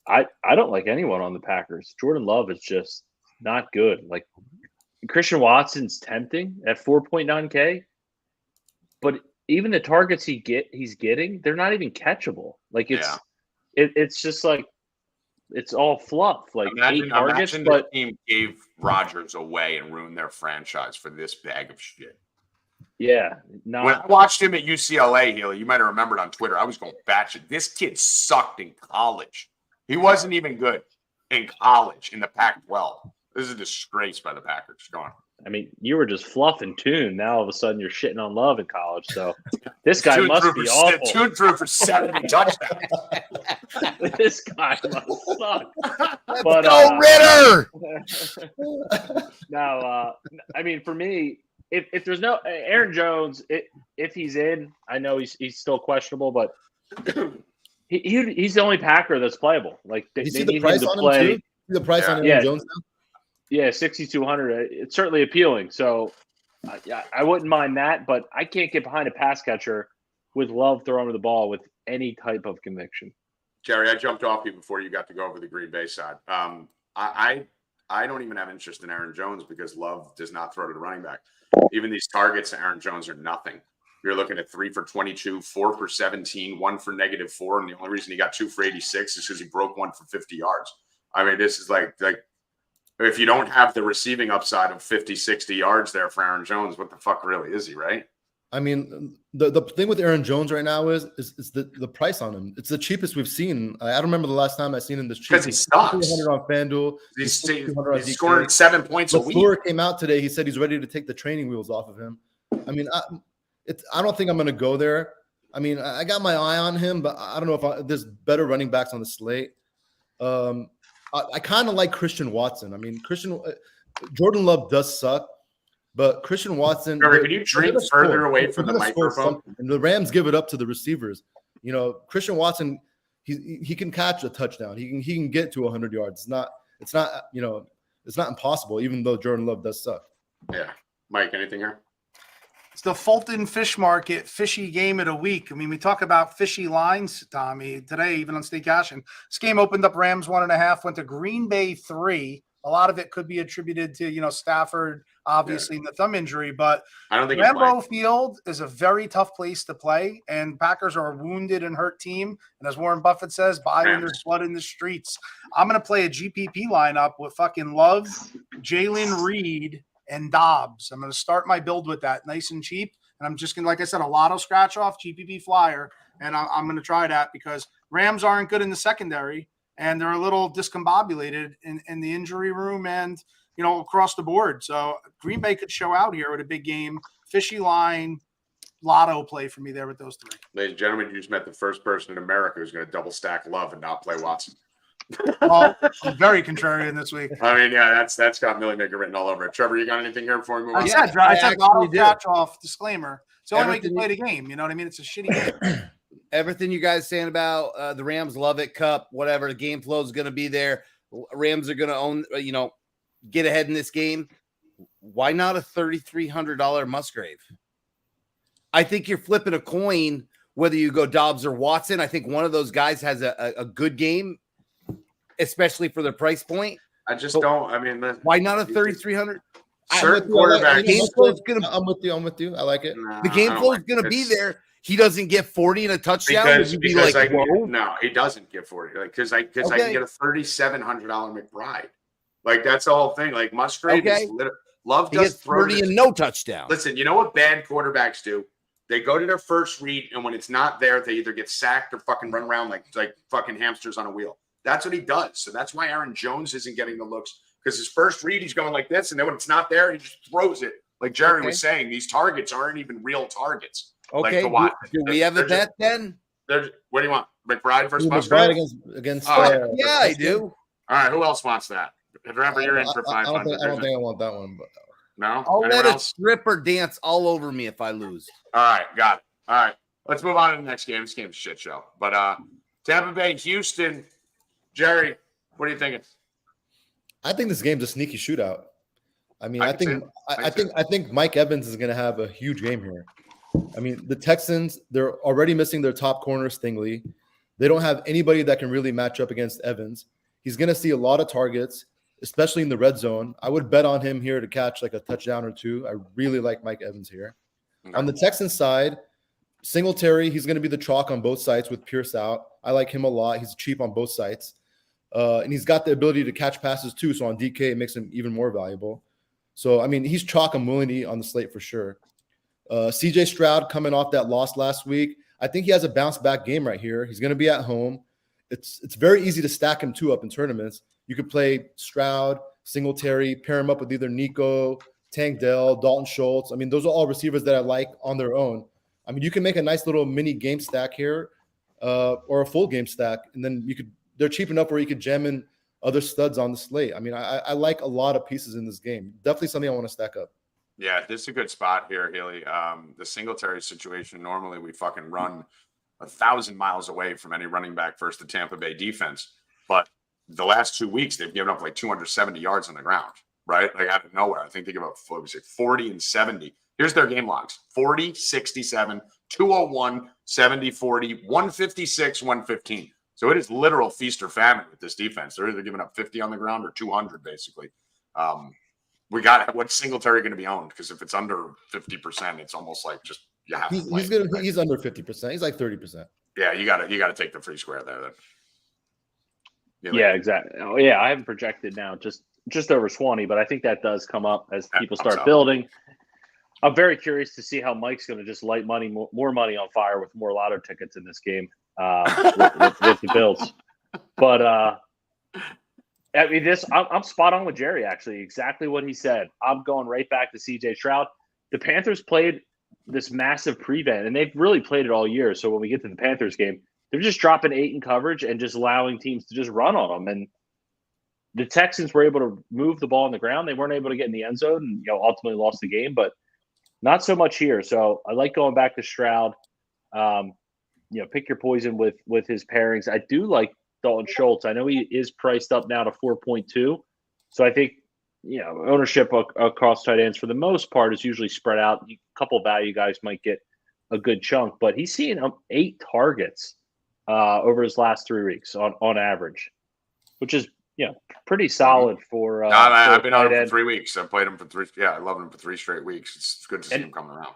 I don't like anyone on the Packers. Jordan Love is just not good. Like, Christian Watson's tempting at 4.9K, but even the targets he's getting, they're not even catchable. Like it's just like it's all fluff. Like imagine, 8 targets, but the team gave Rodgers away and ruined their franchise for this bag of shit. Yeah, when I watched him at UCLA, Healy, you might have remembered on Twitter. I was going batshit. This kid sucked in college. He wasn't even good in college in the Pac-12. This is a disgrace by the Packers. Go on. I mean, you were just fluffing tune. Now all of a sudden you're shitting on Love in college. So this guy must be awful. Tune through for 70 touchdowns. This guy must suck. But go Ritter! Now, I mean, for me, if there's no Aaron Jones, if he's in, I know he's still questionable, but he's the only Packer that's playable. Like they see need the price him to on play. him too? See the price on Aaron Jones now? Yeah, 6,200. It's certainly appealing. So I wouldn't mind that, but I can't get behind a pass catcher with Love throwing the ball with any type of conviction. Jerry, I jumped off you before you got to go over the Green Bay side. I don't even have interest in Aaron Jones because Love does not throw to the running back. Even these targets to Aaron Jones are nothing. You're looking at 3 for 22, 4 for 17, 1 for -4, and the only reason he got 2 for 86 is because he broke 1 for 50 yards. I mean, this is like if you don't have the receiving upside of 50, 60 yards there for Aaron Jones, what the fuck really is he, right? I mean, the thing with Aaron Jones right now is the price on him. It's the cheapest we've seen. I don't remember the last time I seen him this cheap. Because he sucks. 200 on FanDuel. He's 200 on DK. scoring 7 points a week. LaFleur came out today. He said he's ready to take the training wheels off of him. I mean, I don't think I'm going to go there. I mean, I got my eye on him, but I don't know if there's better running backs on the slate. I kind of like Christian Watson. I mean, Jordan Love does suck, but Christian Watson. Trevor, can you drink further away from the microphone? And the Rams give it up to the receivers. You know, Christian Watson, he can catch a touchdown. He can get to 100 yards. It's not impossible, even though Jordan Love does suck. Yeah, Mike, anything here? It's the Fulton Fish Market fishy game of the week. I mean, we talk about fishy lines, Tommy, today, even on Stake Cash. And this game opened up Rams 1.5, went to Green Bay 3. A lot of it could be attributed to, Stafford, obviously, in the thumb injury. But I don't think Lambeau Field is a very tough place to play. And Packers are a wounded and hurt team. And as Warren Buffett says, buy when there's blood in the streets. I'm going to play a GPP lineup with fucking Love, Jalen Reed, and Dobbs. I'm going to start my build with that, nice and cheap. And I'm just going to, like I said, a lotto scratch off, GPP flyer. And I'm going to try that because Rams aren't good in the secondary. And they're a little discombobulated in the injury room and, across the board. So Green Bay could show out here with a big game. Fishy line, lotto play for me there with those three. Ladies and gentlemen, you just met the first person in America who's going to double stack Love and not play Watson. Well, I'm very contrarian this week. I mean, yeah, that's got Millie Maker written all over it. Trevor, you got anything here before we move on? I said lotto scratch off disclaimer. It's the only way you can play the game. You know what I mean? It's a shitty game. Everything you guys saying about the Rams love it, Cup, whatever, the game flow is going to be there. Rams are going to own, get ahead in this game. Why not a $3,300 Musgrave? I think you're flipping a coin whether you go Dobbs or Watson. I think one of those guys has a good game, especially for their price point. I just don't. I mean, why not a 3,300? Certain quarterback. I'm with you. I like it. The game flow is going to be there. He doesn't get 40 and a touchdown. No, he doesn't get 40. Because I can get a $3,700 McBride. Like that's the whole thing. Like Musgrave is Love does 30 and no touchdown. Listen, you know what bad quarterbacks do? They go to their first read, and when it's not there, they either get sacked or fucking run around like fucking hamsters on a wheel. That's what he does. So that's why Aaron Jones isn't getting the looks. Because his first read, he's going like this, and then when it's not there, he just throws it. Like Jerry was saying, these targets aren't even real targets. Okay, do we have a bet then? What do you want? McBride versus Musgrave? Musgrave? Against yeah, I do. All right, who else wants that? Remember, you're in for 500. I don't think I want that one. But no? I'll let a stripper dance all over me if I lose. All right, got it. All right, let's move on to the next game. This game's a shit show. But Tampa Bay, Houston. Jerry, what are you thinking? I think this game's a sneaky shootout. I mean, I think Mike Evans is going to have a huge game here. I mean, the Texans, they're already missing their top corner, Stingley. They don't have anybody that can really match up against Evans. He's going to see a lot of targets, especially in the red zone. I would bet on him here to catch like a touchdown or two. I really like Mike Evans here. Okay. On the Texans side, Singletary, he's going to be the chalk on both sides with Pierce out. I like him a lot. He's cheap on both sides. And he's got the ability to catch passes too. So on DK, it makes him even more valuable. So, I mean, he's chalk I'm willing to eat on the slate for sure. CJ Stroud coming off that loss last week. I think he has a bounce back game right here. He's going to be at home. It's very easy to stack him two up in tournaments. You could play Stroud, Singletary, pair him up with either Nico, Tank Dell, Dalton Schultz. I mean, those are all receivers that I like on their own. I mean, you can make a nice little mini game stack here or a full game stack. And then they're cheap enough where you could jam in other studs on the slate. I mean, I like a lot of pieces in this game. Definitely something I want to stack up. Yeah, this is a good spot here, Healy. The Singletary situation, normally we fucking run 1,000 miles away from any running back versus the Tampa Bay defense. But the last 2 weeks, they've given up like 270 yards on the ground, right? Like out of nowhere. I think they give up 40 and 70. Here's their game logs: 40, 67, 201, 70, 40, 156, 115. So it is literal feast or famine with this defense. They're either giving up 50 on the ground or 200, basically. What's Singletary going to be owned? Because if it's under 50%, it's almost like just you have to play. He's under 50%. He's like 30%. Yeah, you got to take the free square there. Then. Yeah, exactly. Oh, yeah, I haven't projected now. Just just over 20, but I think that does come up as That people comes start up. building. I'm very curious to see how Mike's going to just light more money on fire with more lotto tickets in this game with the Bills. But I mean, I'm spot on with Jerry, actually, exactly what he said. I'm going right back to CJ Stroud. The Panthers played this massive prevent, and they've really played it all year. So when we get to the Panthers game, they're just dropping 8 in coverage and just allowing teams to just run on them. And the Texans were able to move the ball on the ground. They weren't able to get in the end zone and ultimately lost the game, but not so much here. So I like going back to Stroud. Pick your poison with his pairings. I do like Dalton Schultz. I know he is priced up now to 4.2. So I think, ownership across tight ends for the most part is usually spread out. A couple value guys might get a good chunk, but he's seeing 8 targets over his last 3 weeks on average, which is pretty solid for. I've been on tight him end. for 3 weeks. I've played him for 3. Yeah, I love him for 3 straight weeks. It's good to see him coming around.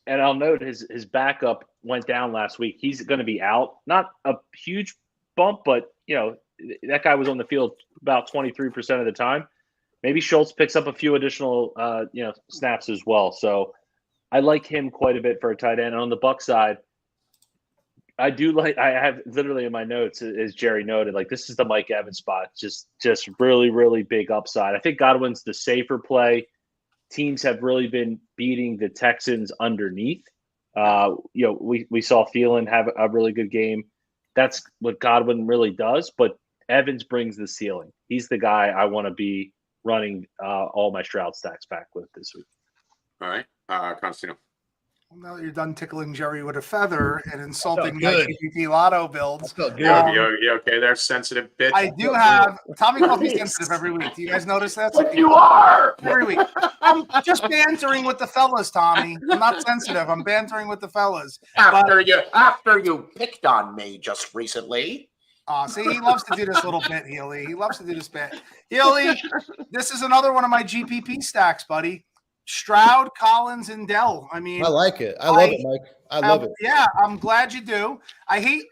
And I'll note his backup went down last week. He's going to be out. Not a huge bump, but that guy was on the field about 23% of the time. Maybe Schultz picks up a few additional snaps as well. So I like him quite a bit for a tight end. And on the Buck side, I have literally in my notes, as Jerry noted, like this is the Mike Evans spot. Just really, really big upside. I think Godwin's the safer play. Teams have really been beating the Texans underneath. We saw Thielen have a really good game. That's what Godwin really does, but Evans brings the ceiling. He's the guy I want to be running all my Stroud stacks back with this week. All right. Constantino. Well, now that you're done tickling Jerry with a feather and insulting my good. GPP lotto builds, Felt good. You okay there, sensitive bitch? I do have Tommy calls me sensitive every week. Do you guys notice that? But you are. Every week. I'm just bantering with the fellas, Tommy. I'm not sensitive. I'm bantering with the fellas. After you picked on me just recently. See, he loves to do this little bit, Healy. He loves to do this bit. Healy, this is another one of my GPP stacks, buddy. Stroud, Collins, and Dell. I mean, I like it. I love it, Mike. I love it. Yeah, I'm glad you do. I hate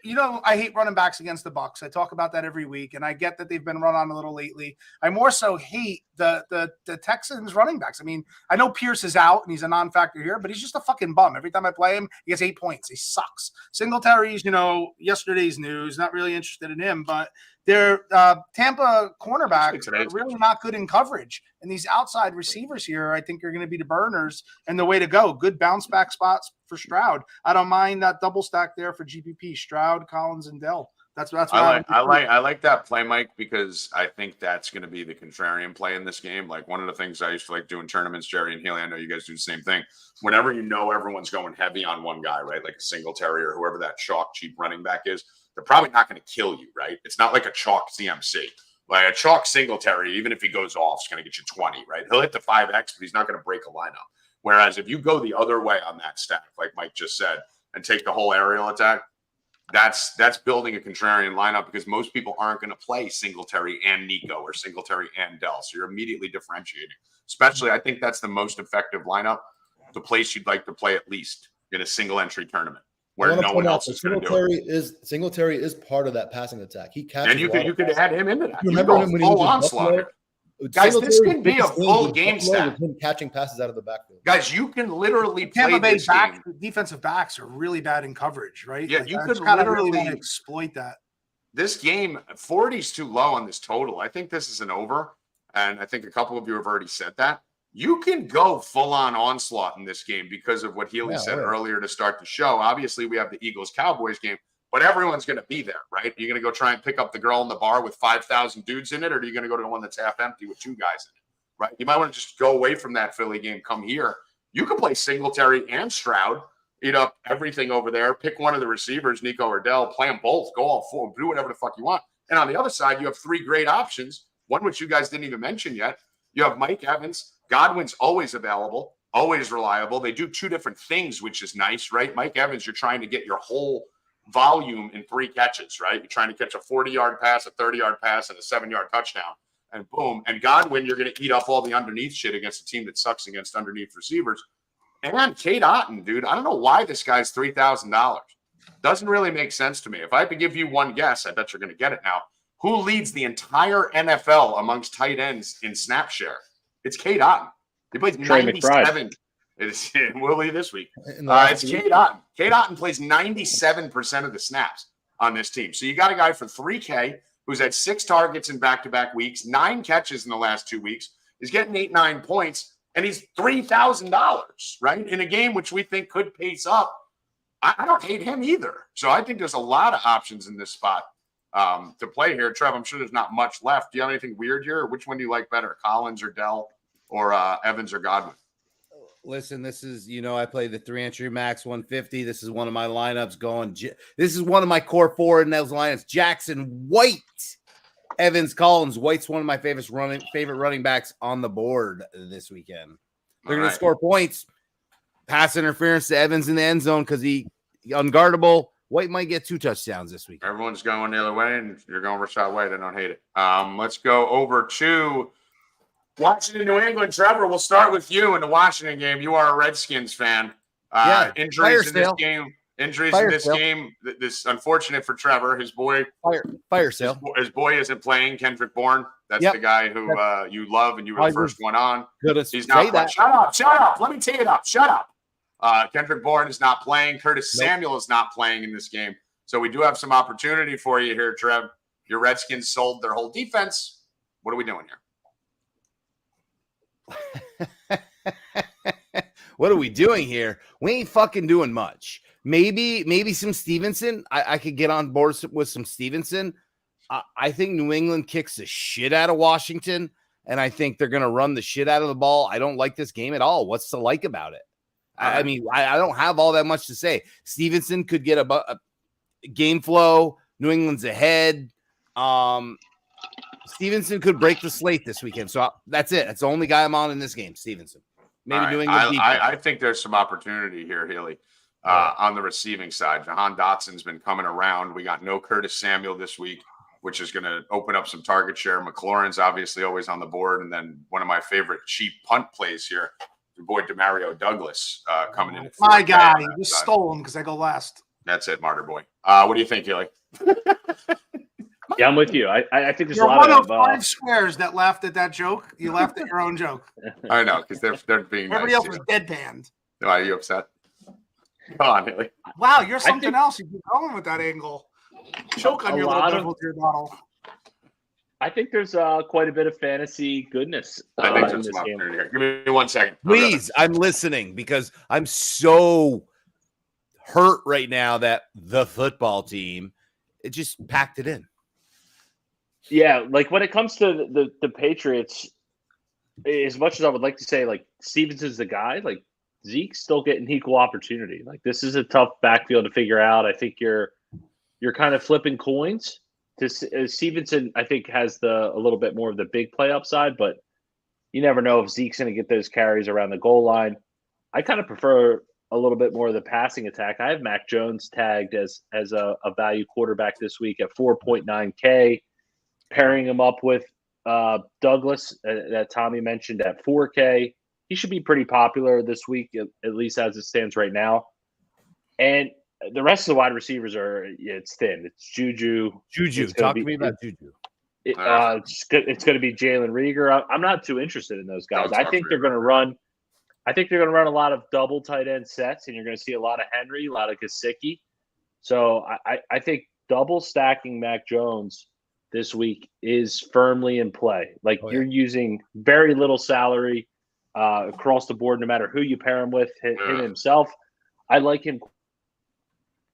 running backs against the Bucks. I talk about that every week, and I get that they've been run on a little lately. I more so hate the Texans running backs. I mean, I know Pierce is out and he's a non-factor here, but he's just a fucking bum. Every time I play him, he gets 8 points. He sucks. Singletary's, yesterday's news. Not really interested in him, but their Tampa cornerbacks are really not good in coverage. And these outside receivers here, I think, are going to be the burners and the way to go. Good bounce back spots for Stroud. I don't mind that double stack there for GPP. Stroud, Collins, and Dell. That's what I like that play, Mike, because I think that's going to be the contrarian play in this game. Like one of the things I used to like doing tournaments, Jerry and Healy, I know you guys do the same thing. Whenever everyone's going heavy on one guy, right? Like a Singletary or whoever that chalk cheap running back is, they're probably not going to kill you, right? It's not like a chalk CMC. Like a chalk Singletary, even if he goes off, is going to get you 20, right? He'll hit the 5X, but he's not going to break a lineup. Whereas if you go the other way on that stack, like Mike just said, and take the whole aerial attack, that's building a contrarian lineup because most people aren't going to play Singletary and Nico or Singletary and Dell. So you're immediately differentiating. Especially, I think that's the most effective lineup, the place you'd like to play at least in a single entry tournament where no one else is going to do it. Singletary is part of that passing attack. He catches. And you could add him into that. You remember him when he was onslaught? Guys, this can be a full game stack. Him catching passes out of the backfield. Guys, you can literally play Tampa Bay this game. Defensive backs are really bad in coverage, right? Yeah, like, you could really literally exploit that. This game, 40 is too low on this total. I think this is an over, and I think a couple of you have already said that. You can go full-on onslaught in this game because of what Healy said earlier to start the show. Obviously, we have the Eagles-Cowboys game, but everyone's going to be there, right? You're going to go try and pick up the girl in the bar with 5,000 dudes in it, or are you going to go to the one that's half empty with 2 guys in it, right? You might want to just go away from that Philly game, come here. You can play Singletary and Stroud, eat up everything over there, pick one of the receivers, Nico or Dell, play them both, go all 4, do whatever the fuck you want. And on the other side, you have 3 great options, one which you guys didn't even mention yet. You have Mike Evans. Godwin's always available, always reliable. They do 2 different things, which is nice, right? Mike Evans, you're trying to get your whole volume in 3 catches, right? You're trying to catch a 40-yard pass, a 30-yard pass, and a 7-yard touchdown, and boom. And Godwin, you're going to eat up all the underneath shit against a team that sucks against underneath receivers. And Kate Otten, dude, I don't know why this guy's $3,000. Doesn't really make sense to me. If I had to give you one guess, I bet you're going to get it now. who leads the entire NFL amongst tight ends in snap share? It's Cade Otton. He plays Trey 97. It is Willie this week. It's Cade Otton. Cade Otton plays 97% of the snaps on this team. So you got a guy for $3K who's had 6 targets in back-to-back weeks, 9 catches in the last 2 weeks. He's getting 8-9 points, and he's $3,000, right? In a game which we think could pace up. I don't hate him either. So I think there's a lot of options in this spot to play here. Trev, I'm sure there's not much left. Do you have anything weird here? Or which one do you like better, Collins or Dell or Evans or Godwin? Listen, this is, I play the 3-entry max 150. This is one of my lineups going. This is one of my core 4 in those lineups. Jackson, White, Evans, Collins. White's one of my favorite running backs on the board this weekend. They're going to score points. Pass interference to Evans in the end zone because he unguardable. White might get 2 touchdowns this week. Everyone's going the other way, and you're going Rashad White. I don't hate it. Let's go over to Washington, New England. Trevor, we'll start with you in the Washington game. You are a Redskins fan. Injuries in this game. This unfortunate for Trevor. His boy, fire sale. His boy isn't playing. Kendrick Bourne. That's the guy who you love, and you were the first one on. He's not playing. Shut up. Let me tee it up. Shut up. Kendrick Bourne is not playing. Curtis Samuel is not playing in this game. So we do have some opportunity for you here, Trev. Your Redskins sold their whole defense. What are we doing here? What are we doing here? We ain't fucking doing much. Maybe some Stevenson. I could get on board with some Stevenson. I think New England kicks the shit out of Washington, and I think they're going to run the shit out of the ball. I don't like this game at all. What's to like about it? I mean, I don't have all that much to say. Stevenson could get a game flow. New England's ahead. Stevenson could break the slate this weekend. So that's it. That's the only guy I'm on in this game, Stevenson. Maybe New England. I think there's some opportunity here, Healy, on the receiving side. Jahan Dotson's been coming around. We got no Curtis Samuel this week, which is going to open up some target share. McLaurin's obviously always on the board. And then one of my favorite cheap punt plays here, your boy Demario Douglas coming in. My guy, you just stole him because I go last. That's it, Martyr Boy. What do you think, Healy? Yeah, I'm with you. I think there's You're a lot one of 5 of squares that laughed at that joke. You laughed at your own joke. I know, because they're being Everybody nice, else was deadpanned. Are you upset? Come on, Healy. Wow, you're something else. You keep going with that angle. Choke on your little Belvedere bottle. I think there's quite a bit of fantasy goodness I think in there's this some game. opportunity here. Give me 1 second. Please, I'm listening because I'm so hurt right now that the football team, it just packed it in. Yeah, like when it comes to the Patriots, as much as I would like to say like Stevenson's the guy, like Zeke's still getting equal opportunity. Like this is a tough backfield to figure out. I think you're kind of flipping coins. Stevenson, I think, has a little bit more of the big play upside, but you never know if Zeke's going to get those carries around the goal line. I kind of prefer a little bit more of the passing attack. I have Mac Jones tagged as a value quarterback this week at 4.9K, pairing him up with Douglas that Tommy mentioned at 4K. He should be pretty popular this week, at least as it stands right now. And the rest of the wide receivers it's thin. It's Juju. Talk to me about Juju. It's going to be Jalen Reagor. I'm not too interested in those guys. I think they're going to run a lot of double tight end sets, and you're going to see a lot of Henry, a lot of Gesicki. So I think double stacking Mac Jones this week is firmly in play. You're using very little salary across the board, no matter who you pair him with. Him himself, I like him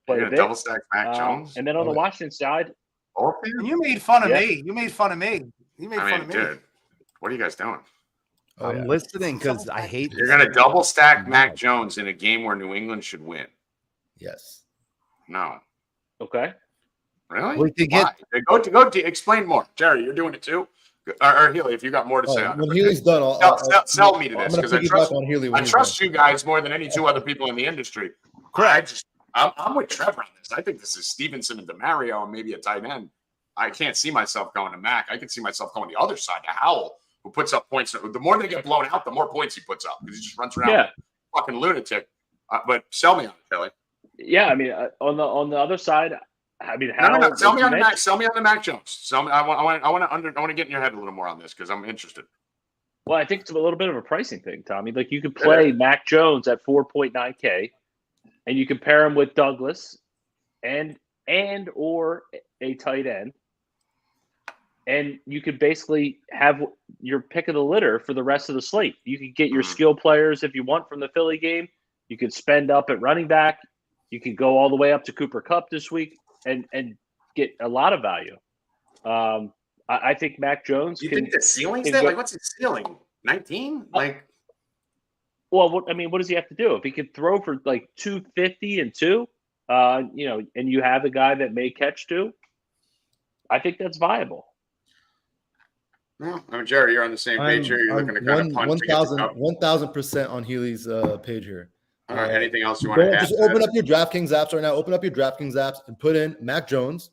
quite a bit. Double stack Mac Jones, and then on the Washington side, you made fun of me. You made fun of me. Dude, what are you guys doing? I'm listening because I hate. You're going to double stack Mac Jones in a game where New England should win. Yes. No. Okay. Really? Well, Go to explain more, Jerry. You're doing it too, or Healy. If you got more to say on it. When Healy's done, sell me to this because I trust done. you guys more than any 2 other people in the industry. I'm with Trevor on this. I think this is Stevenson and DeMario and maybe a tight end. I can't see myself going to Mac. I can see myself going the other side to Howell, who puts up points. The more they get blown out, the more points he puts up because he just runs around like a fucking lunatic. But sell me on it, Kelly. Yeah, I mean, on the other side, I mean, No, how? no, no. Sell me on the Mac. Mac. Sell me on the Mac Jones. I want to get in your head a little more on this because I'm interested. Well, I think it's a little bit of a pricing thing, Tommy. Like you could play Mac Jones at 4.9K, and you can pair him with Douglas, and or a tight end, and you could basically have your pick of the litter for the rest of the slate. You could get your skill players if you want from the Philly game. You could spend up at running back. You could go all the way up to Cooper Kupp this week and get a lot of value. I think Mac Jones. You think the ceiling's there? Like, what's his ceiling? 19? Like, well, what does he have to do? If he could throw for like 250 and 2, and you have a guy that may catch 2, I think that's viable. Well, I mean, Jerry, you're on the same page here. You're looking to kind of punch 1,000% on Healy's page here. All right. Anything else you want to add? Just open up your DraftKings apps right now. Open up your DraftKings apps and put in Mac Jones,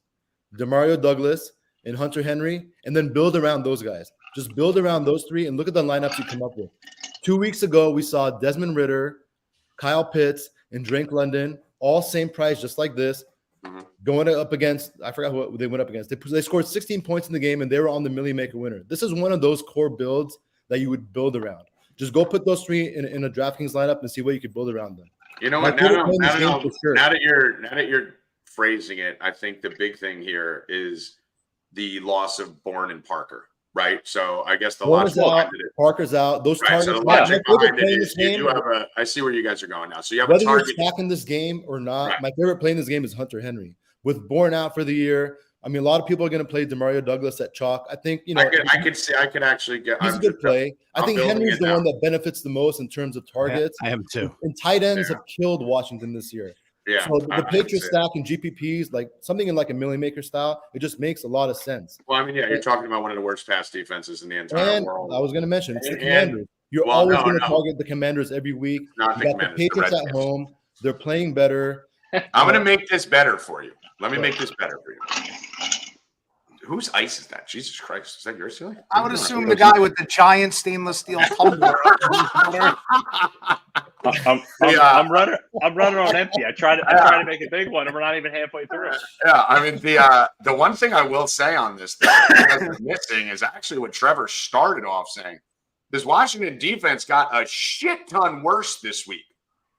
Demario Douglas, and Hunter Henry, and then build around those guys. Just build around those 3 and look at the lineups you come up with. 2 weeks ago, we saw Desmond Ridder, Kyle Pitts, and Drake London, all same price, just like this, going up against, I forgot who they went up against. They scored 16 points in the game, and they were on the Millie Maker winner. This is one of those core builds that you would build around. Just go put those 3 in a DraftKings lineup and see what you could build around them. You know what? Now that you're phrasing it, I think the big thing here is the loss of Bourne and Parker, right? So I guess the logic behind it. Parker's out. Those targets. So the logic behind it is you have I see where you guys are going now. So you have whether a target. you're attacking this game or not. My favorite play in this game is Hunter Henry. With Bourne out for the year, I mean, a lot of people are going to play Demario Douglas at chalk. I think I could actually get. He's a good play. I think Henry's the one that benefits the most in terms of targets. I am too. And tight ends have killed Washington this year. Yeah. So the Patriots stack and GPPs, like something in like a Millie Maker style, it just makes a lot of sense. Well, I mean, yeah, you're talking about one of the worst pass defenses in the entire world. I was going to mention it's the Commanders. You're always going to target the Commanders every week. You got the Patriots at home. They're playing better. I'm going to make this better for you. Let me make this better for you. Whose ice is that? Jesus Christ. Is that yours, Silly? I would assume the guy with the giant stainless steel tumbler. I'm running on empty. I try to make a big one, and we're not even halfway through. Yeah, I mean the one thing I will say on this that you guys are missing is actually what Trevor started off saying. This Washington defense got a shit ton worse this week,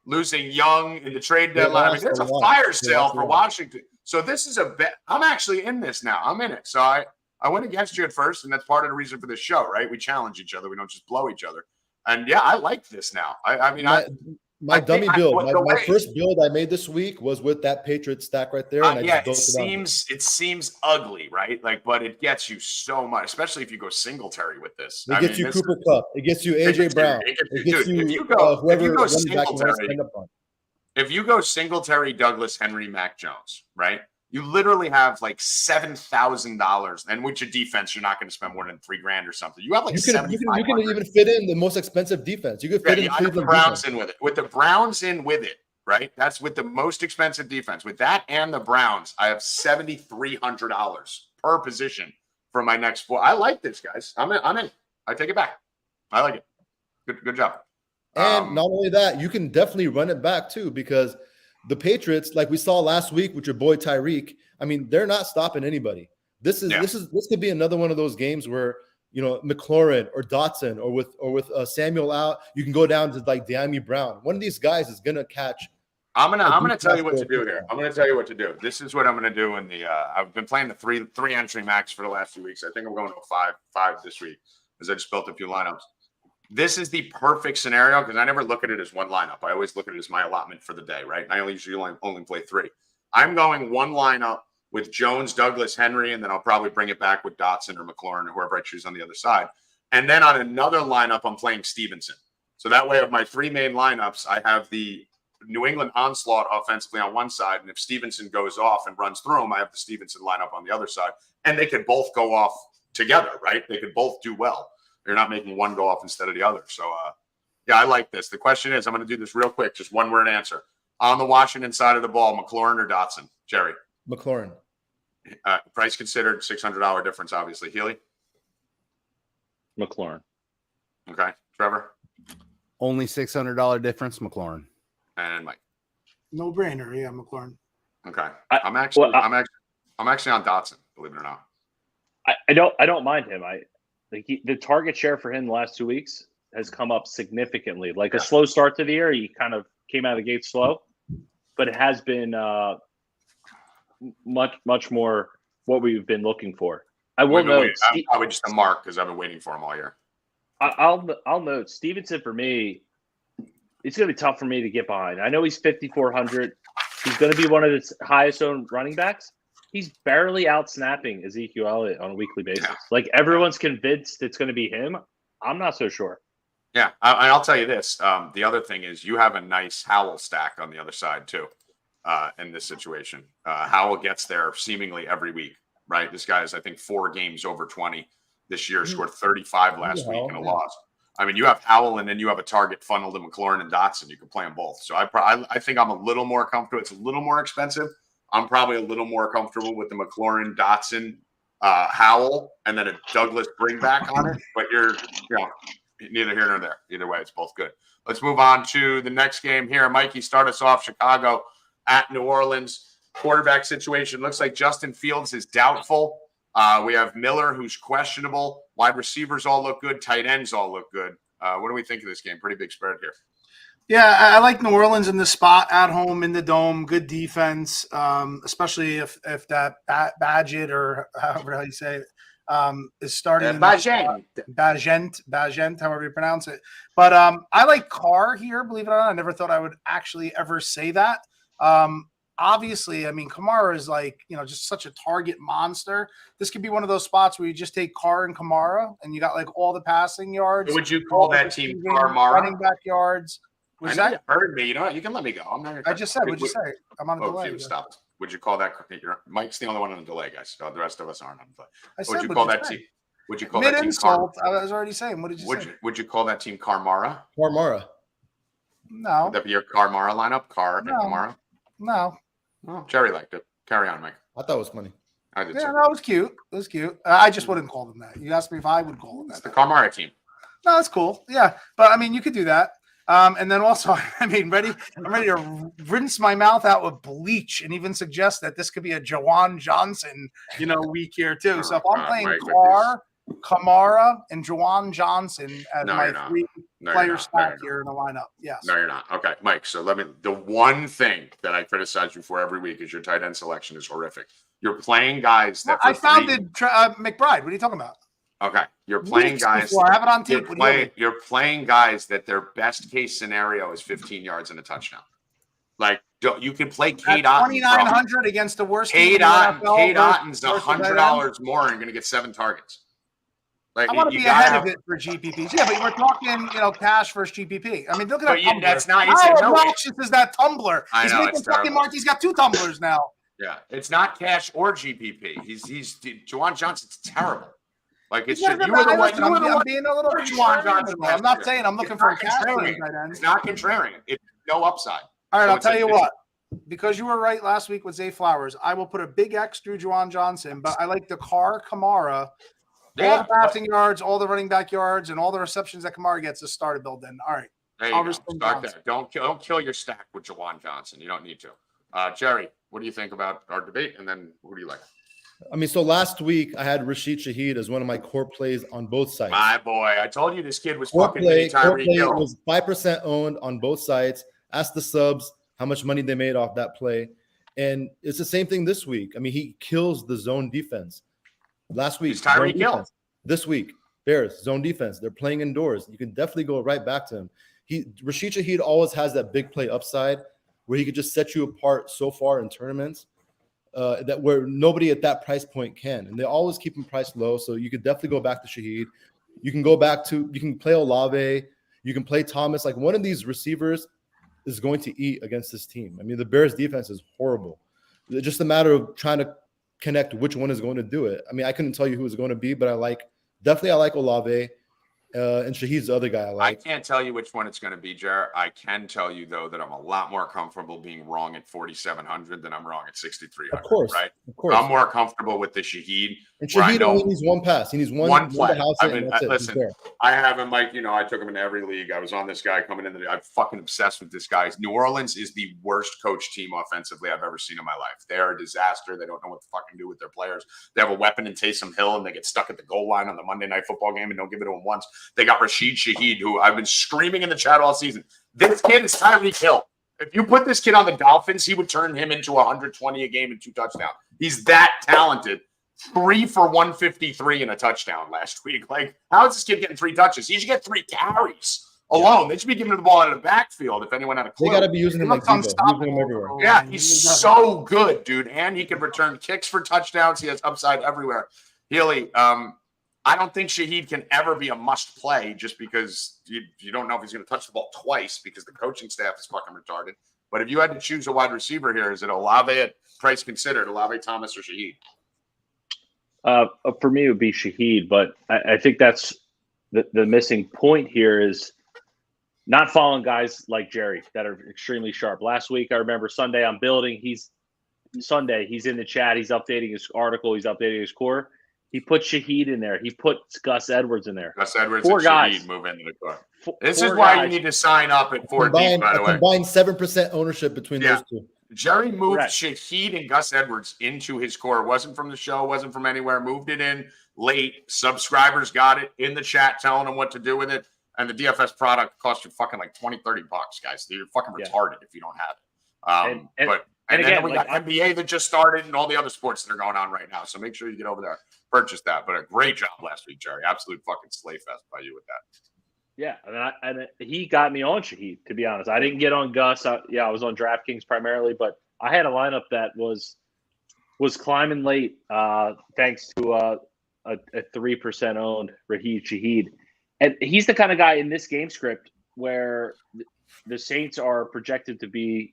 losing Young in the trade deadline. I mean, there's a fire sale for Washington. So this is a bet. I'm actually in this now. I'm in it. So I went against you at first, and that's part of the reason for this show, right? We challenge each other. We don't just blow each other. And yeah, I like this now. My dummy build. My first build I made this week was with that Patriots stack right there. And it seems ugly, right? Like, but it gets you so much, especially if you go Singletary with this. It gets you Cooper Kupp. It gets you AJ Brown. It gets you if you go Singletary, Douglas, Henry, Mac Jones, right? You literally have like $7,000, and with your defense, you're not going to spend more than $3,000 or something. You have like you can even fit in the most expensive defense. You could fit in the Browns in with it. With the Browns in with it, right? That's with the most expensive defense. With that and the Browns, I have $7,300 per position for my next 4. I like this, guys. I'm in. I take it back. I like it. Good job. And not only that, you can definitely run it back too, because the Patriots, like we saw last week with your boy Tyreek, I mean, they're not stopping anybody. This could be another one of those games where, you know, McLaurin or Dotson or with Samuel out, you can go down to like Diami Brown. One of these guys is gonna catch. I'm gonna tell you what to do here. I'm gonna tell you what to do. This is what I'm gonna do in the. I've been playing the three entry max for the last few weeks. I think I'm going to a five this week because I just built a few lineups. This is the perfect scenario because I never look at it as one lineup. I always look at it as my allotment for the day, right? I usually only play 3. I'm going one lineup with Jones, Douglas, Henry, and then I'll probably bring it back with Dotson or McLaurin or whoever I choose on the other side. And then on another lineup, I'm playing Stevenson. So that way of my 3 main lineups, I have the New England onslaught offensively on one side. And if Stevenson goes off and runs through them, I have the Stevenson lineup on the other side. And they could both go off together, right? They could both do well. You're not making one go off instead of the other. So, yeah, I like this. The question is, I'm going to do this real quick, just one word answer. On the Washington side of the ball, McLaurin or Dotson? Jerry? McLaurin. Price considered, $600 difference, obviously. Healy? McLaurin. Okay. Trevor? Only $600 difference, McLaurin. And Mike? No brainer. Yeah, McLaurin. Okay. I- I'm actually well, I'm actually on Dotson, believe it or not. I don't mind him. The target share for him the last 2 weeks has come up significantly. Like a slow start to the year, he kind of came out of the gate slow, but it has been much more what we've been looking for. I will note. I'm probably just a mark because I've been waiting for him all year. I'll note Stevenson for me. It's going to be tough for me to get behind. I know he's 5,400. He's going to be one of the highest owned running backs. He's barely out snapping Ezekiel Elliott on a weekly basis. Yeah. Like everyone's convinced it's going to be him. I'm not so sure. Yeah, I'll tell you this. The other thing is you have a nice Howell stack on the other side too. In this situation, Howell gets there seemingly every week, right? This guy is, I think, 4 games over 20 this year. Scored 35 last week in a loss. I mean, you have Howell, and then you have a target funneled to McLaurin and Dotson. You can play them both. So I think I'm a little more comfortable. It's a little more expensive. I'm probably a little more comfortable with the McLaurin, Dotson, Howell, and then a Douglas bring back on it. But you're neither here nor there. Either way, it's both good. Let's move on to the next game here. Mikey, start us off. Chicago at New Orleans. Quarterback situation looks like Justin Fields is doubtful. We have Miller, who's questionable. Wide receivers all look good. Tight ends all look good. What do we think of this game? Pretty big spread here. Yeah, I like New Orleans in the spot at home in the dome. Good defense, especially if that Badgett or however you say it is starting. Bagent, however you pronounce it. But I like Carr here. Believe it or not, I never thought I would actually ever say that. Obviously, I mean, Kamara is like, just such a target monster. This could be one of those spots where you just take Carr and Kamara, and you got like all the passing yards. Would you call that team Kamara? Running back yards. I know you heard me. You know what? You can let me go. I'm not. I just said. What'd you say? I'm on a delay. Stop. Would you call that? Mike's the only one on the delay, guys. The rest of us aren't on the delay. Would you call that team? Would you call that team Kamara? I was already saying. What did you say? Would you call that team Kamara? Kamara. No. Would that be your Kamara lineup? And Kamara? No. Well, Jerry liked it. Carry on, Mike. I thought it was funny. I did. Yeah, no, it was cute. It was cute. I just wouldn't call them that. You asked me if I would call them that. It's the Kamara team. No, that's cool. Yeah, but I mean, you could do that. And then also, I mean, I'm ready to rinse my mouth out with bleach and even suggest that this could be a Jawan Johnson, week here too. So if I'm playing Carr, Kamara, and Jawan Johnson as my 3-player stack here in the lineup. Yes. No, you're not. Okay, Mike. So the one thing that I criticize you for every week is your tight end selection is horrific. You're playing guys that I founded McBride. What are you talking about? Okay, you're playing guys. I have it on tape. You're playing guys that their best case scenario is 15 yards and a touchdown. Like you can play Cade Otton 2,900 against the worst. Cade Otton's $100 more and going to get 7 targets. Like, I want to be ahead of it for GPPs. Yeah, but we're talking, cash versus GPP. I mean, look at that Tumblr. That's not. How obnoxious is that Tumblr? I know, he's making fucking He's got 2 tumblers now. Yeah, it's not cash or GPP. He's Jawan Johnson's terrible. Like it's just, you were the one. I'm being a little Jawan Johnson. I'm not saying I'm looking for a cash. It's not contrarian. It's no upside. All right, I'll tell you what. Because you were right last week with Zay Flowers, I will put a big X through Jawan Johnson, but I like the Carr Kamara. All the passing yards, all the running back yards, and all the receptions that Kamara gets is started build in. All right. There you go. Start there. Don't kill your stack with Jawan Johnson. You don't need to. Jerry, what do you think about our debate? And then who do you like? I mean, so last week I had Rashid Shaheed as one of my core plays on both sides. My boy, I told you this kid was core fucking play Tyreek Hill. Was 5% owned on both sides. Ask the subs how much money they made off that play. And it's the same thing this week. I mean, he kills the zone defense. Last week, Tyreek Hill. This week, Bears, zone defense. They're playing indoors. You can definitely go right back to him. Rashid Shaheed always has that big play upside where he could just set you apart so far in tournaments that where nobody at that price point can. And they always keep him priced low. So you could definitely go back to Shaheed. You can play Olave. You can play Thomas. Like one of these receivers is going to eat against this team. I mean, the Bears defense is horrible. It's just a matter of trying to connect which one is going to do it. I mean, I couldn't tell you who it's going to be, but I like Olave. and Shahid's the other guy I I like. can't tell you which one it's going to be, Jared. I can tell you, though, that I'm a lot more comfortable being wrong at 4,700 than I'm wrong at 6,300. Of course, right? of course. I'm more comfortable with the Shahid. And where I Shahid know only needs one pass. He needs one play. to house I it, mean, and that's it. He's listen, there. I have him, Mike. I took him in every league. I was on this guy coming in. I'm fucking obsessed with this guy. New Orleans is the worst coach team offensively I've ever seen in my life. They are a disaster. They don't know what to fucking do with their players. They have a weapon in Taysom Hill, and they get stuck at the goal line on the Monday Night Football game and don't give it to him once. They got Rashid Shaheed, who I've been screaming in the chat all season. This kid is Tyreek Hill. If you put this kid on the Dolphins, he would turn him into 120 a game and 2 touchdowns. He's that talented. 3 for 153 and a touchdown last week. Like, how is this kid getting 3 touches? He should get 3 carries alone. They should be giving him the ball out of the backfield if anyone had a clue. They got to be using him like Debo. Using him everywhere. Yeah, he's so good, dude. And he can return kicks for touchdowns. He has upside everywhere. Healy, I don't think Shahid can ever be a must play just because you don't know if he's going to touch the ball twice because the coaching staff is fucking retarded. But if you had to choose a wide receiver here, is it Olave at price considered, Olave, Thomas, or Shahid? For me, it would be Shahid, but I think that's the missing point here is not following guys like Jerry that are extremely sharp. Last week, I remember Sunday I'm building. He's in the chat. He's updating his article. He's updating his core. He put Shahid in there. He put Gus Edwards in there. Gus Edwards 4 and guys. Shahid move into the car. This is why you need to sign up at 4Deep, by the way. Combined 7% ownership between those two. Jerry moved Correct. Shahid and Gus Edwards into his core. It wasn't from the show, wasn't from anywhere. Moved it in late. Subscribers got it in the chat telling them what to do with it. And the DFS product cost you fucking like $20, $30, guys. You're fucking retarded if you don't have it. And again, then we got NBA that just started and all the other sports that are going on right now. So make sure you get over there, purchase that. But a great job last week, Jerry. Absolute fucking slay fest by you with that. Yeah, and he got me on Shahid, to be honest. I didn't get on Gus. I was on DraftKings primarily, but I had a lineup that was climbing late thanks to a 3% owned Raheed Shaheed. And he's the kind of guy in this game script where the Saints are projected to be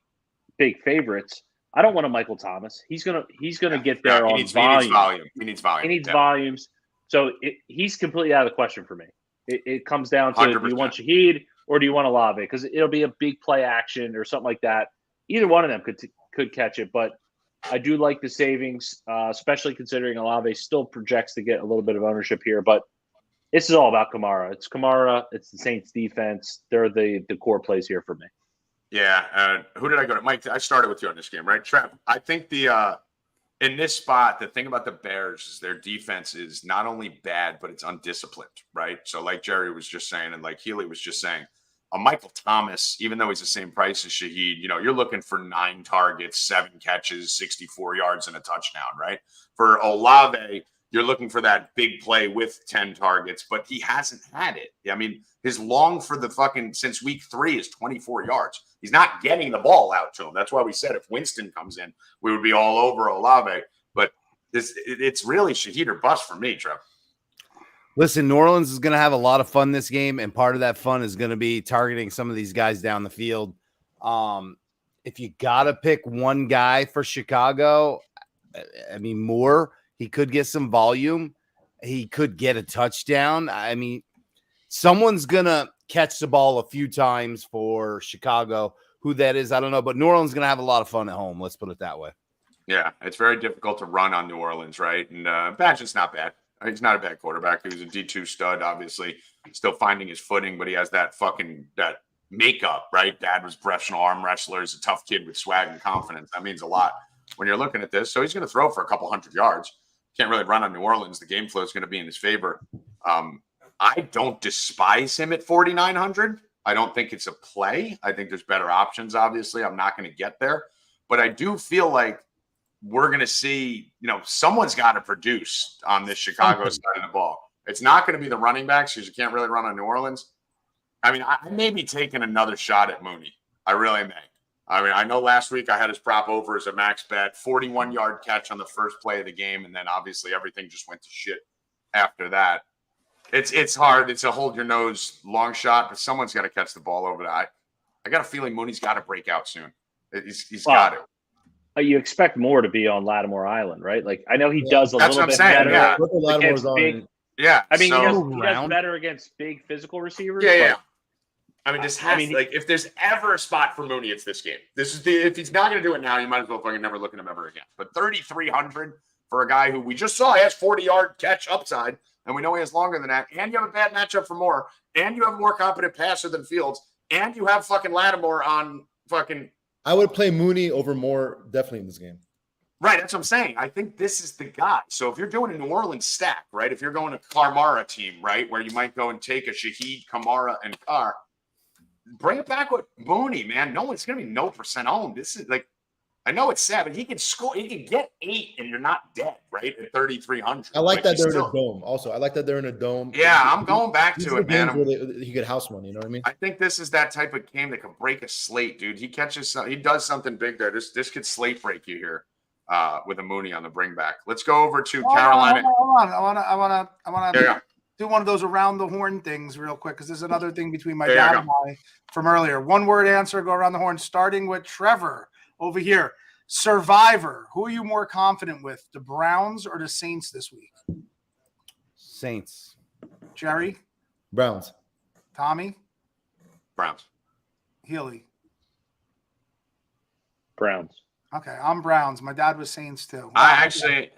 big favorites. I don't want a Michael Thomas. He's gonna get there on volume. He needs volume. He needs volumes. So he's completely out of the question for me. It comes down to 100%. Do you want Shahid or do you want Olave? Because it'll be a big play action or something like that. Either one of them could catch it, but I do like the savings, especially considering Olave still projects to get a little bit of ownership here. But this is all about Kamara. It's Kamara. It's the Saints defense. They're the core plays here for me. Yeah. Who did I go to? Mike, I started with you on this game, right? Trev, I think in this spot, the thing about the Bears is their defense is not only bad, but it's undisciplined, right? So like Jerry was just saying, and like Healy was just saying, Michael Thomas, even though he's the same price as Shahid, you're looking for 9 targets, 7 catches, 64 yards, and a touchdown, right? For Olave, you're looking for that big play with 10 targets, but he hasn't had it. I mean, his long for the fucking since week 3 is 24 yards. He's not getting the ball out to him. That's why we said if Winston comes in, we would be all over Olave. But it's really Shahid or bust for me, Trev. Listen, New Orleans is going to have a lot of fun this game, and part of that fun is going to be targeting some of these guys down the field. If you got to pick one guy for Chicago, I mean, Moore, he could get some volume. He could get a touchdown. I mean, someone's going to catch the ball a few times for Chicago. Who that is, I don't know. But New Orleans is going to have a lot of fun at home. Let's put it that way. Yeah, it's very difficult to run on New Orleans, right? And Badgett's not bad. He's not a bad quarterback. He was a D2 stud, obviously. Still finding his footing, but he has that makeup, right? Dad was professional arm wrestler. He's a tough kid with swag and confidence. That means a lot when you're looking at this. So he's going to throw for a couple hundred yards. Can't really run on New Orleans. The game flow is going to be in his favor. I don't despise him at 4,900. I don't think it's a play. I think there's better options, obviously. I'm not going to get there. But I do feel like we're going to see, someone's got to produce on this Chicago side of the ball. It's not going to be the running backs because you can't really run on New Orleans. I mean, I may be taking another shot at Mooney. I really may. I mean, I know last week I had his prop over as a max bet, 41-yard catch on the first play of the game, and then obviously everything just went to shit after that. It's hard. It's a hold your nose long shot, but someone's got to catch the ball over that. I got a feeling Mooney's got to break out soon. He's got to. You expect more to be on Lattimore Island, right? Like I know he does a little bit better. Yeah. Yeah. I mean, so, he does better against big physical receivers. Yeah. but- I mean, this has if there's ever a spot for Mooney, it's this game. This is if he's not going to do it now, you might as well fucking never look at him ever again. But 3,300 for a guy who we just saw he has 40-yard catch upside, and we know he has longer than that. And you have a bad matchup for Moore, and you have a more competent passer than Fields, and you have fucking Lattimore on fucking. I would play Mooney over Moore definitely in this game. Right, that's what I'm saying. I think this is the guy. So if you're doing a New Orleans stack, right, if you're going a Kamara team, right, where you might go and take a Shaheed, Kamara, and Carr, bring it back with Mooney, man. No, it's going to be no percent owned. This is like, I know it's 7. He can score. He can get 8, and you're not dead, right, at 3,300. I like that they're in a dome. Also, I like that they're in a dome. Yeah, I'm going back to it, man. He get house money. You know what I mean? I think this is that type of game that can break a slate, dude. He catches, he does something big there. This could slate break you here. With a Mooney on the bring back. Let's go over to Carolina. Hold on. I want to do one of those around the horn things real quick because there's another thing between my dad and I from earlier. One word answer, go around the horn, starting with Trevor over here. Survivor. Who are you more confident with, the Browns or the Saints this week? Saints. Jerry? Browns. Tommy? Browns. Healy? Browns. Okay, I'm Browns. My dad was Saints too. I actually,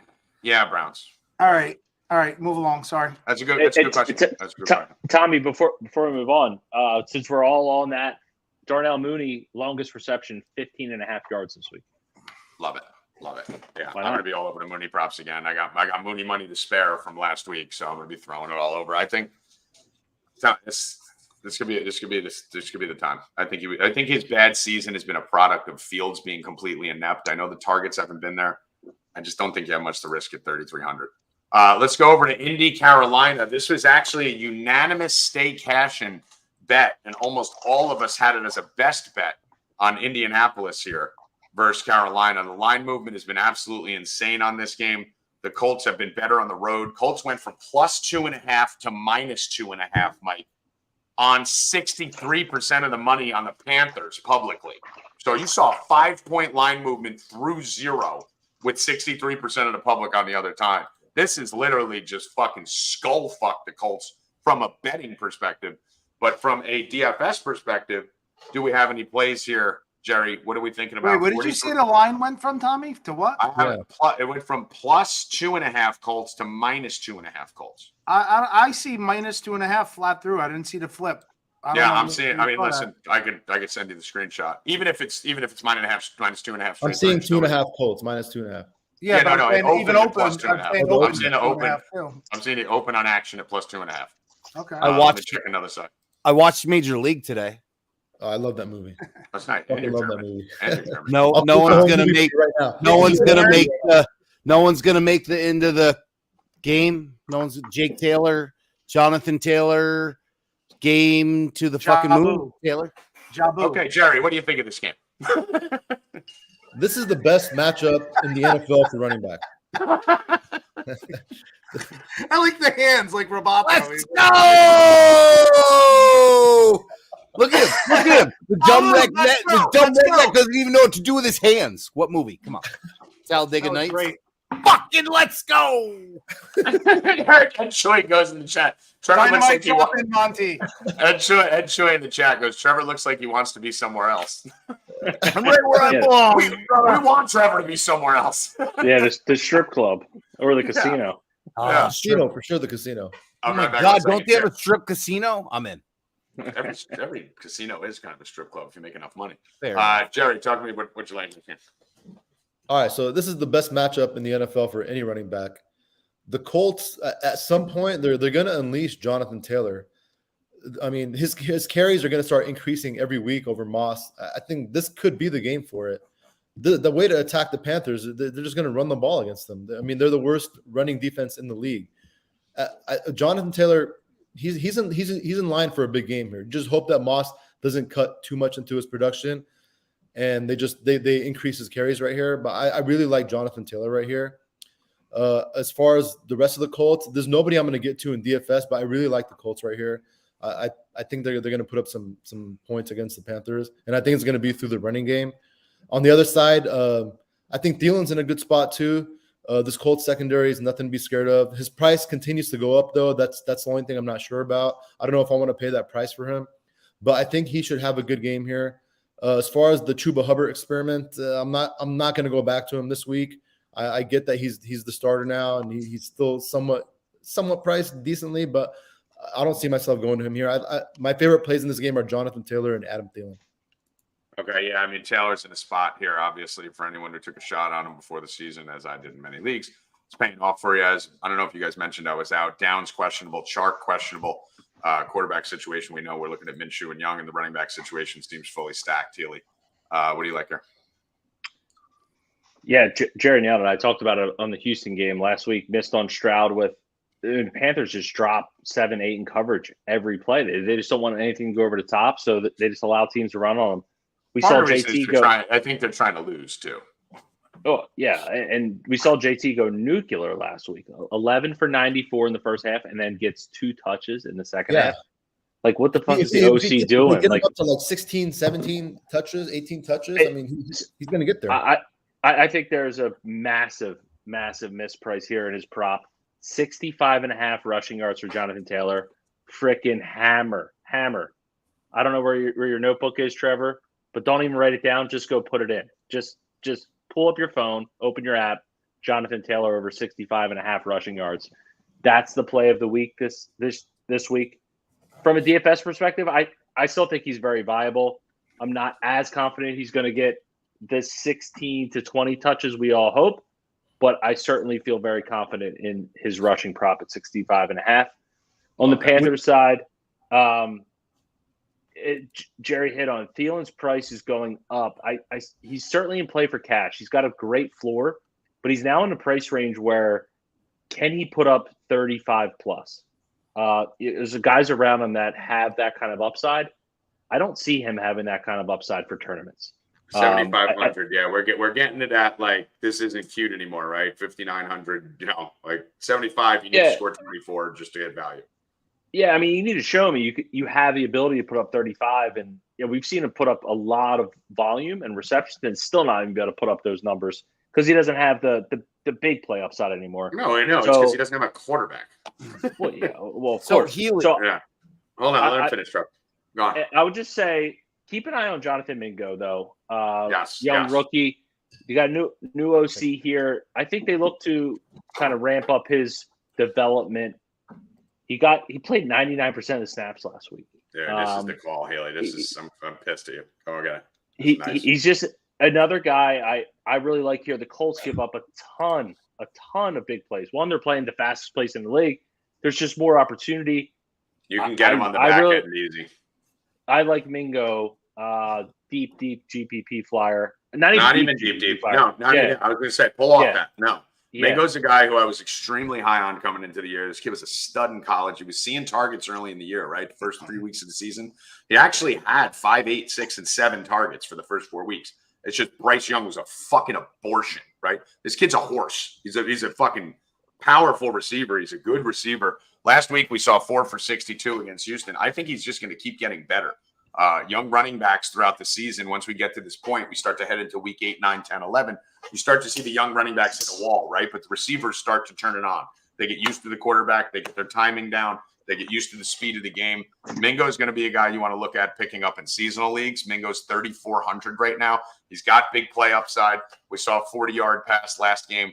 Browns. All right, move along. Sorry. That's a good question. That's a good question. Tommy, before we move on, since we're all on that, Darnell Mooney, longest reception, 15.5 yards this week. Love it. Yeah, I'm going to be all over the Mooney props again. I got Mooney money to spare from last week, so I'm going to be throwing it all over. I think this could be the time. I think his bad season has been a product of Fields being completely inept. I know the targets haven't been there. I just don't think you have much to risk at 3,300. Let's go over to Indy, Carolina. This was actually a unanimous stay cash and bet, and almost all of us had it as a best bet on Indianapolis here versus Carolina. The line movement has been absolutely insane on this game. The Colts have been better on the road. Colts went from +2.5 to -2.5, Mike, on 63% of the money on the Panthers publicly. So you saw a 5-point line movement through 0 with 63% of the public on the other time. This is literally just fucking skull fuck the Colts from a betting perspective. But from a DFS perspective, do we have any plays here, Jerry? What are we thinking about? Wait, what did you say the line went from, Tommy? To what? It went from +2.5 Colts to -2.5 Colts. I see -2.5 flat through. I didn't see the flip. I'm seeing. I mean, listen, I could send you the screenshot. Even if it's -2.5. I'm seeing 2.5 Colts -2.5. Yeah, no. Even open +2.5. I'm seeing it open on action at +2.5. Okay. I watched. Check another side. I watched Major League today. Oh, I love that movie. That's nice. I love that movie. No one's gonna make no one's gonna make the end of the game. No one's Jake Taylor, Jonathan Taylor, game to the fucking moon. Taylor. Okay, Jerry, what do you think of this game? This is the best matchup in the NFL for running back. I like the hands, like Roboto. Let's go! Look at him. The dumb redneck doesn't even know what to do with his hands. What movie? Come on. Talladega Nights. Great. Fucking let's go. Ed Choi goes in the chat. Trevor looks like Monty. Ed Choi in the chat goes, Trevor looks like he wants to be somewhere else. I'm right where I belong. We want Trevor to be somewhere else. Yeah, the strip club or the casino. Casino, for sure, the casino. Oh my God, don't they have a strip casino? I'm in. Every casino is kind of a strip club if you make enough money. Fair Jerry, talk to me what you like here. All right, so this is the best matchup in the NFL for any running back. The Colts, at some point, they're going to unleash Jonathan Taylor. I mean, his carries are going to start increasing every week over Moss. I think this could be the game for it. The way to attack the Panthers, they're just going to run the ball against them. I mean, they're the worst running defense in the league. Jonathan Taylor, he's in line for a big game here. Just hope that Moss doesn't cut too much into his production, and they increase his carries right here. But I really like Jonathan Taylor right here. As far as the rest of the Colts, there's nobody I'm going to get to in DFS, but I really like the Colts right here. I think they're going to put up some points against the Panthers, and I think it's going to be through the running game. On the other side, I think Thielen's in a good spot too, This Colts secondary is nothing to be scared of. His price continues to go up, though. That's the only thing I'm not sure about. I don't know if I want to pay that price for him, but I think he should have a good game here. As far as the Chuba Hubbard experiment, I'm not going to go back to him this week. I get that he's the starter now, and he's still somewhat priced decently, but I don't see myself going to him here. My favorite plays in this game are Jonathan Taylor and Adam Thielen. Okay, yeah, I mean, Taylor's in a spot here, obviously, for anyone who took a shot on him before the season, as I did in many leagues. It's paying off for you. As I don't know if you guys mentioned I was out. Downs questionable, Chark questionable. Quarterback situation, we know we're looking at Minshew and Young, and the running back situation seems fully stacked. Healy, what do you like here? Yeah, Jerry nailed it. I talked about it on the Houston game last week. Missed on Stroud with the Panthers just drop 7-8 in coverage every play. They just don't want anything to go over the top, so they just allow teams to run on them. We saw JT go. I think they're trying to lose too. Oh yeah, and we saw JT go nuclear last week. 11 for 94 in the first half, and then gets 2 touches in the second half. Like, what the fuck is the OC doing? Get up to 16, 17 touches, 18 touches. I mean, he's going to get there. I think there's a massive misprice here in his prop. 65.5 rushing yards for Jonathan Taylor. Frickin' hammer. I don't know where your notebook is, Trevor, but don't even write it down. Just go put it in. Just pull up your phone, open your app. Jonathan Taylor over 65.5 rushing yards. That's the play of the week this week. From a DFS perspective, I still think he's very viable. I'm not as confident he's going to get this 16 to 20 touches we all hope, but I certainly feel very confident in his rushing prop at 65.5. On the Panthers side, Jerry hit on Thielen's price is going up. He's certainly in play for cash. He's got a great floor, but he's now in the price range where can he put up 35 plus? There's guys around him that have that kind of upside. I don't see him having that kind of upside for tournaments. 7,500. Yeah, we're getting to that. Like, this isn't cute anymore, right? 5,900. Like 75. You need to score 24 just to get value. Yeah, I mean, you need to show me you have the ability to put up 35, and we've seen him put up a lot of volume and receptions, and still not even be able to put up those numbers because he doesn't have the big play upside anymore. No, I know. It's because he doesn't have a quarterback. Well, yeah. Well, of course. Yeah. Hold on. Let him finish, Trevor. Go on. I would just say keep an eye on Jonathan Mingo, though. Young rookie. You got a new OC here. I think they look to kind of ramp up his development. He played 99% of the snaps last week. Yeah, this is the call, Haley. I'm pissed at you. Go again. He's just another guy I really like here. The Colts give up a ton of big plays. One, they're playing the fastest place in the league. There's just more opportunity. You can get him on the back end easy. I like Mingo, deep GPP flyer. Not even deep. No, not even. I was going to say, pull off that. No. Yeah. Mingo's a guy who I was extremely high on coming into the year. This kid was a stud in college. He was seeing targets early in the year, right? The first 3 weeks of the season. He actually had 5, 8, 6, and 7 targets for the first 4 weeks. It's just Bryce Young was a fucking abortion, right? This kid's a horse. He's a fucking powerful receiver. He's a good receiver. Last week, we saw 4 for 62 against Houston. I think he's just going to keep getting better. Young running backs throughout the season, once we get to this point, we start to head into week 8, 9, 10, 11. You start to see the young running backs hit a wall, right? But the receivers start to turn it on. They get used to the quarterback. They get their timing down. They get used to the speed of the game. Mingo is going to be a guy you want to look at picking up in seasonal leagues. Mingo's 3,400 right now. He's got big play upside. We saw a 40-yard pass last game.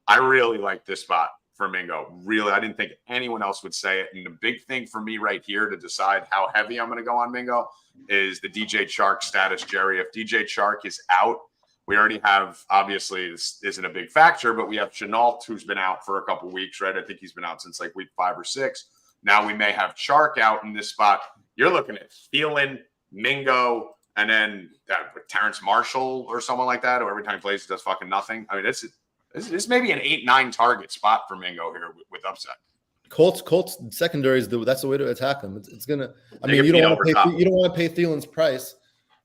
I really like this spot for Mingo. Really, I didn't think anyone else would say it. And the big thing for me right here to decide how heavy I'm going to go on Mingo is the DJ Chark status, Jerry. If DJ Chark is out, we already have, obviously, this isn't a big factor, but we have Chenault, who's been out for a couple weeks, right? I think he's been out since like week 5 or 6. Now we may have Chark out in this spot. You're looking at Thielen, Mingo, and then Terrence Marshall or someone like that, who every time he plays, he does fucking nothing. I mean, this may be an 8-9 target spot for Mingo here with upside. Colts secondaries, that's the way to attack them. It's gonna. I mean, you don't want to pay Thielen's price.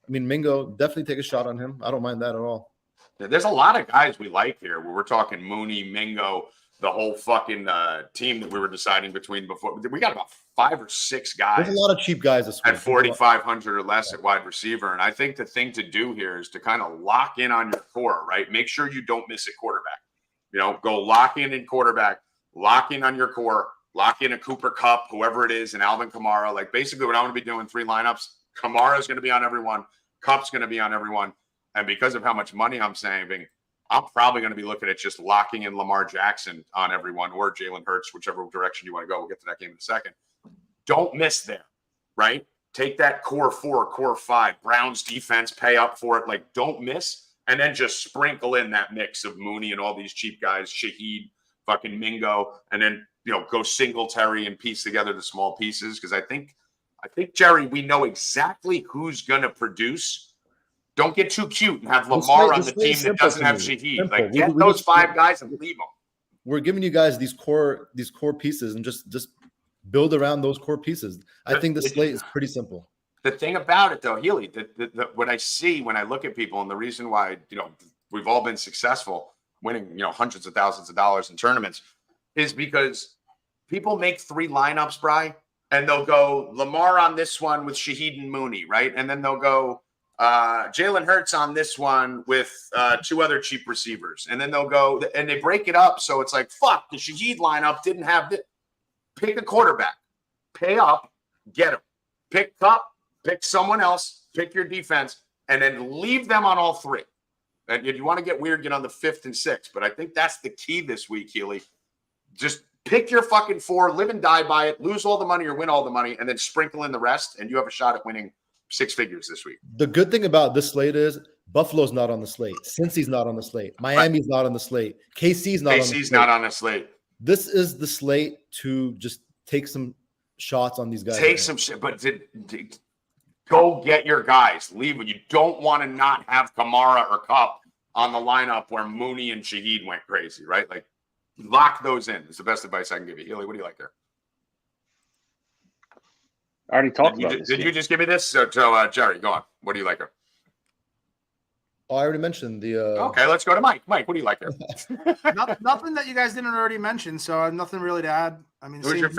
I mean, Mingo, definitely take a shot on him. I don't mind that at all. There's a lot of guys we like here. We're talking Mooney, Mingo, the whole fucking team that we were deciding between before. We got about 5 or 6 guys. There's a lot of cheap guys this week. At 4,500 or less at wide receiver. And I think the thing to do here is to kind of lock in on your core, right? Make sure you don't miss a quarterback. Go lock in quarterback, lock in on your core, lock in a Cooper Kupp, whoever it is, and Alvin Kamara. Like basically what I'm going to be doing 3 lineups. Kamara is going to be on everyone. Kupp's going to be on everyone. And because of how much money I'm saving, I'm probably going to be looking at just locking in Lamar Jackson on everyone or Jalen Hurts, whichever direction you want to go. We'll get to that game in a second. Don't miss there, right? Take that core 4, core 5, Browns defense, pay up for it. Like, don't miss. And then just sprinkle in that mix of Mooney and all these cheap guys, Shaheed, fucking Mingo, and then, go Singletary and piece together the small pieces. Because I think, Jerry, we know exactly who's going to produce. Don't get too cute and have Lamar on the team that doesn't have Shaheed. Like, get those 5 guys and leave them. We're giving you guys these core pieces and just build around those core pieces. I think the slate is pretty simple. The thing about it, though, Healy, what I see when I look at people, and the reason why we've all been successful, winning hundreds of thousands of dollars in tournaments, is because people make 3 lineups, Bri, and they'll go Lamar on this one with Shaheed and Mooney, right? And then they'll go Jalen Hurts on this one with 2 other cheap receivers, and then they'll go and they break it up so it's like fuck the Shaheed lineup didn't have this. Pick a quarterback, pay up, get him. Pick Kupp. Pick someone else, pick your defense, and then leave them on all 3. And if you want to get weird, get on the 5th and 6th. But I think that's the key this week, Healy. Just pick your fucking 4, live and die by it, lose all the money or win all the money, and then sprinkle in the rest, and you have a shot at winning 6 figures this week. The good thing about this slate is Buffalo's not on the slate. Cincy's not on the slate. Miami's not on the slate. KC's not on the slate. KC's not on the slate. This is the slate to just take some shots on these guys. Take some shit, but go get your guys. Leave it. You don't want to not have Kamara or Kupp on the lineup where Mooney and Shaheed went crazy, right? Like, lock those in. It's the best advice I can give you. Healy, what do you like there? I already talked about this. Did you just give me this? So Jerry, go on. What do you like there? Oh, I already mentioned the. Okay, let's go to Mike. Mike, what do you like there? Nothing that you guys didn't already mention, so I have nothing really to add. I mean, who's your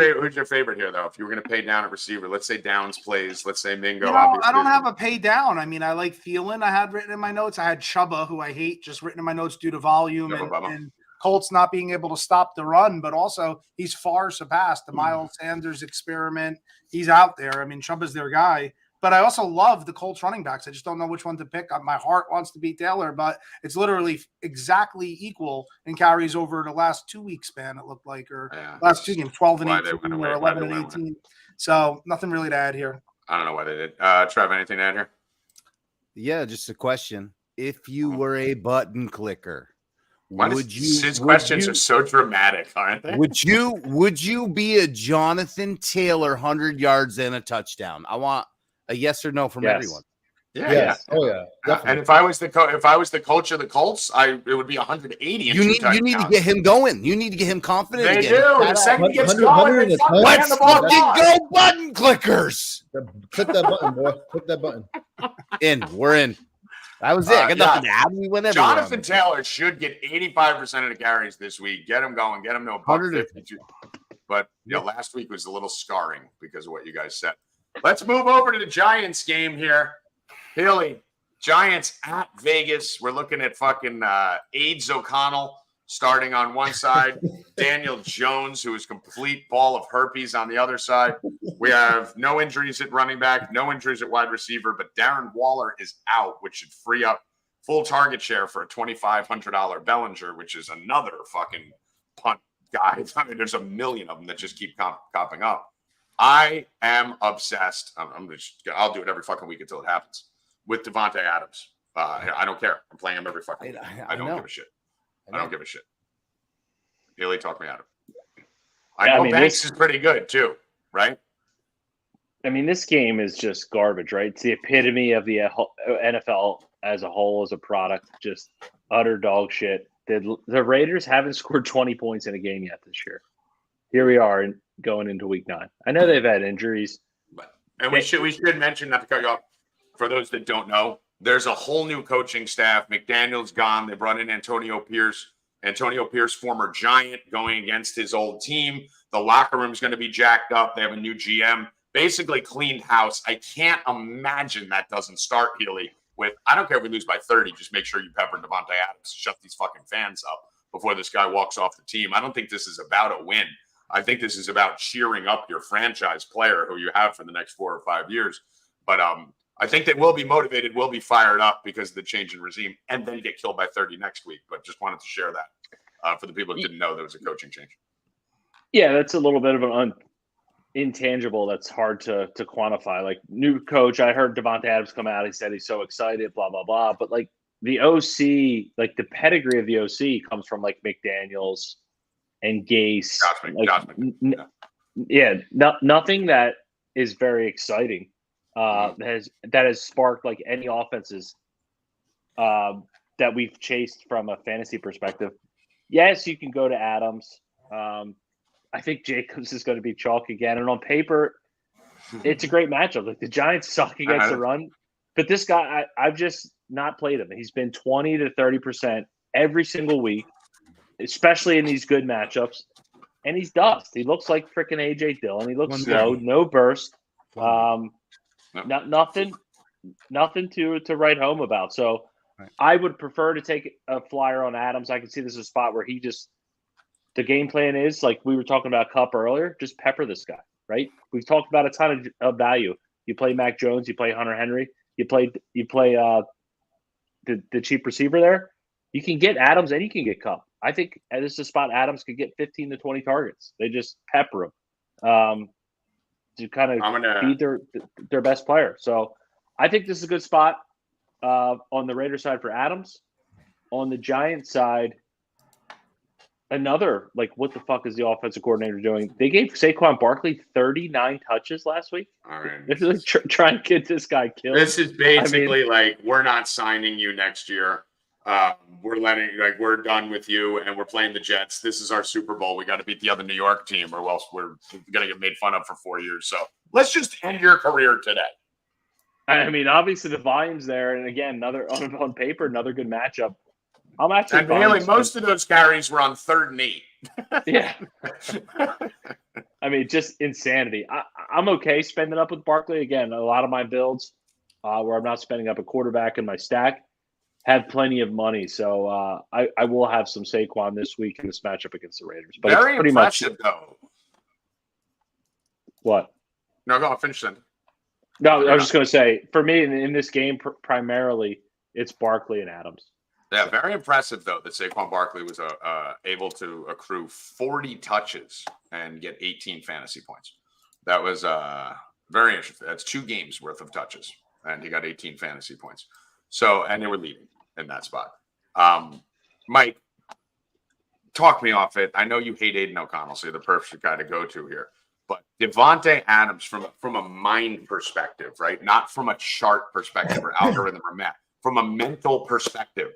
favorite here, though? If you were going to pay down at receiver, let's say Downs plays. Let's say Mingo. I don't have a pay down. I mean, I like Thielen. I had written in my notes. I had Chuba, who I hate, just written in my notes due to volume and Colts not being able to stop the run, but also he's far surpassed the Miles Sanders experiment. He's out there. I mean, Chuba's their guy. But I also love the Colts running backs. I just don't know which one to pick. My heart wants to be Taylor, but it's literally exactly equal in carries over the last 2-week span, it looked like, or last 2 games, 12 and 18 or 11 and 18. So nothing really to add here. I don't know why they did. Trev, anything to add here? Yeah, just a question. If you were a button clicker, his questions are so dramatic, aren't they? Would you be a Jonathan Taylor 100 yards and a touchdown? I want a yes or no from everyone. Yeah. Yes. Oh yeah. Definitely. And if I was the coach of the Colts, it would be 180. You need to get him going. You need to get him confident. They again. do. The second he gets going, let's fucking go, button clickers. Click that button, boy. Click that button. We're in. That was it. I got nothing to add. We went everywhere. Jonathan Taylor should get 85% of the carries this week. Get him going. Get him to a $152. But last week was a little scarring because of what you guys said. Let's move over to the Giants game here. Healy, Giants at Vegas. We're looking at fucking Aides O'Connell starting on one side. Daniel Jones, who is complete ball of herpes on the other side. We have no injuries at running back, no injuries at wide receiver, but Darren Waller is out, which should free up full target share for a $2,500 Bellinger, which is another fucking punt guy. I mean, there's a million of them that just keep popping up. I am obsessed. I'll do it every fucking week until it happens with Devontae Adams. I don't care. I'm playing him every fucking week. I don't give a shit. I don't give a shit. Healy, talk me out of it. I know Banks is pretty good too, right? I mean, this game is just garbage, right? It's the epitome of the NFL as a whole, as a product, just utter dog shit. The Raiders haven't scored 20 points in a game yet this year. Here we are going into week 9. I know they've had injuries. And we should mention, not to cut you off, for those that don't know, there's a whole new coaching staff. McDaniel's gone. They brought in Antonio Pierce. Antonio Pierce, former Giant, going against his old team. The locker room's going to be jacked up. They have a new GM. Basically cleaned house. I can't imagine that doesn't start, Healy, with, I don't care if we lose by 30, just make sure you pepper Devontae Adams, shut these fucking fans up. before this guy walks off the team. I don't think this is about a win. I think this is about cheering up your franchise player who you have for the next 4 or 5 years. But I think they will be motivated, will be fired up because of the change in regime, and then get killed by 30 next week. But just wanted to share that for the people who didn't know there was a coaching change. Yeah, that's a little bit of an intangible that's hard to quantify. Like, new coach, I heard Devontae Adams come out. He said he's so excited, blah, blah, blah. But, like, the OC, like, the pedigree of the OC comes from, like, McDaniels and Gase. Nothing that is very exciting that has sparked, like, any offenses that we've chased from a fantasy perspective. Yes, you can go to Adams. I think Jacobs is going to be chalk again. And on paper, it's a great matchup. Like, the Giants suck against the run. But this guy, I've just not played him. He's been 20 to 30% every single week, especially in these good matchups. And he's dust. He looks like freaking A.J. Dillon. He looks slow, no burst. Nothing to write home about. So I would prefer to take a flyer on Adams. I can see this is a spot where the game plan is, like we were talking about Kupp earlier, just pepper this guy, right? We've talked about a ton of value. You play Mac Jones, you play Hunter Henry, you play the cheap receiver there. You can get Adams and you can get Kupp. I think this is a spot Adams could get 15 to 20 targets. They just pepper him to kind of feed their best player. So I think this is a good spot on the Raiders side for Adams. On the Giants side, another, like, what the fuck is the offensive coordinator doing? They gave Saquon Barkley 39 touches last week. All right. They're like trying to get this guy killed. This is basically like, we're not signing you next year. We're done with you, and we're playing the Jets. This is our Super Bowl. We got to beat the other New York team, or else we're going to get made fun of for 4 years. So let's just end your career today. I mean, obviously the volume's there, and again, another on paper, another good matchup. I'm actually. And really, most of those carries were on 3rd and 8. Yeah. I mean, just insanity. I'm okay spending up with Barkley. Again, a lot of my builds where I'm not spending up a quarterback in my stack have plenty of money. So I will have some Saquon this week in this matchup against the Raiders. But very it's pretty impressive, much though. What? No, go on, finish then. No, I was just going to say, for me in this game, primarily, it's Barkley and Adams. Yeah, very impressive, though, that Saquon Barkley was able to accrue 40 touches and get 18 fantasy points. That was very interesting. That's 2 games worth of touches, and he got 18 fantasy points. So, and they were leading in that spot. Mike, talk me off it. I know you hate Aiden O'Connell, so you're the perfect guy to go to here. But Devontae Adams, from a mind perspective, right? Not from a chart perspective or algorithm or math, from a mental perspective.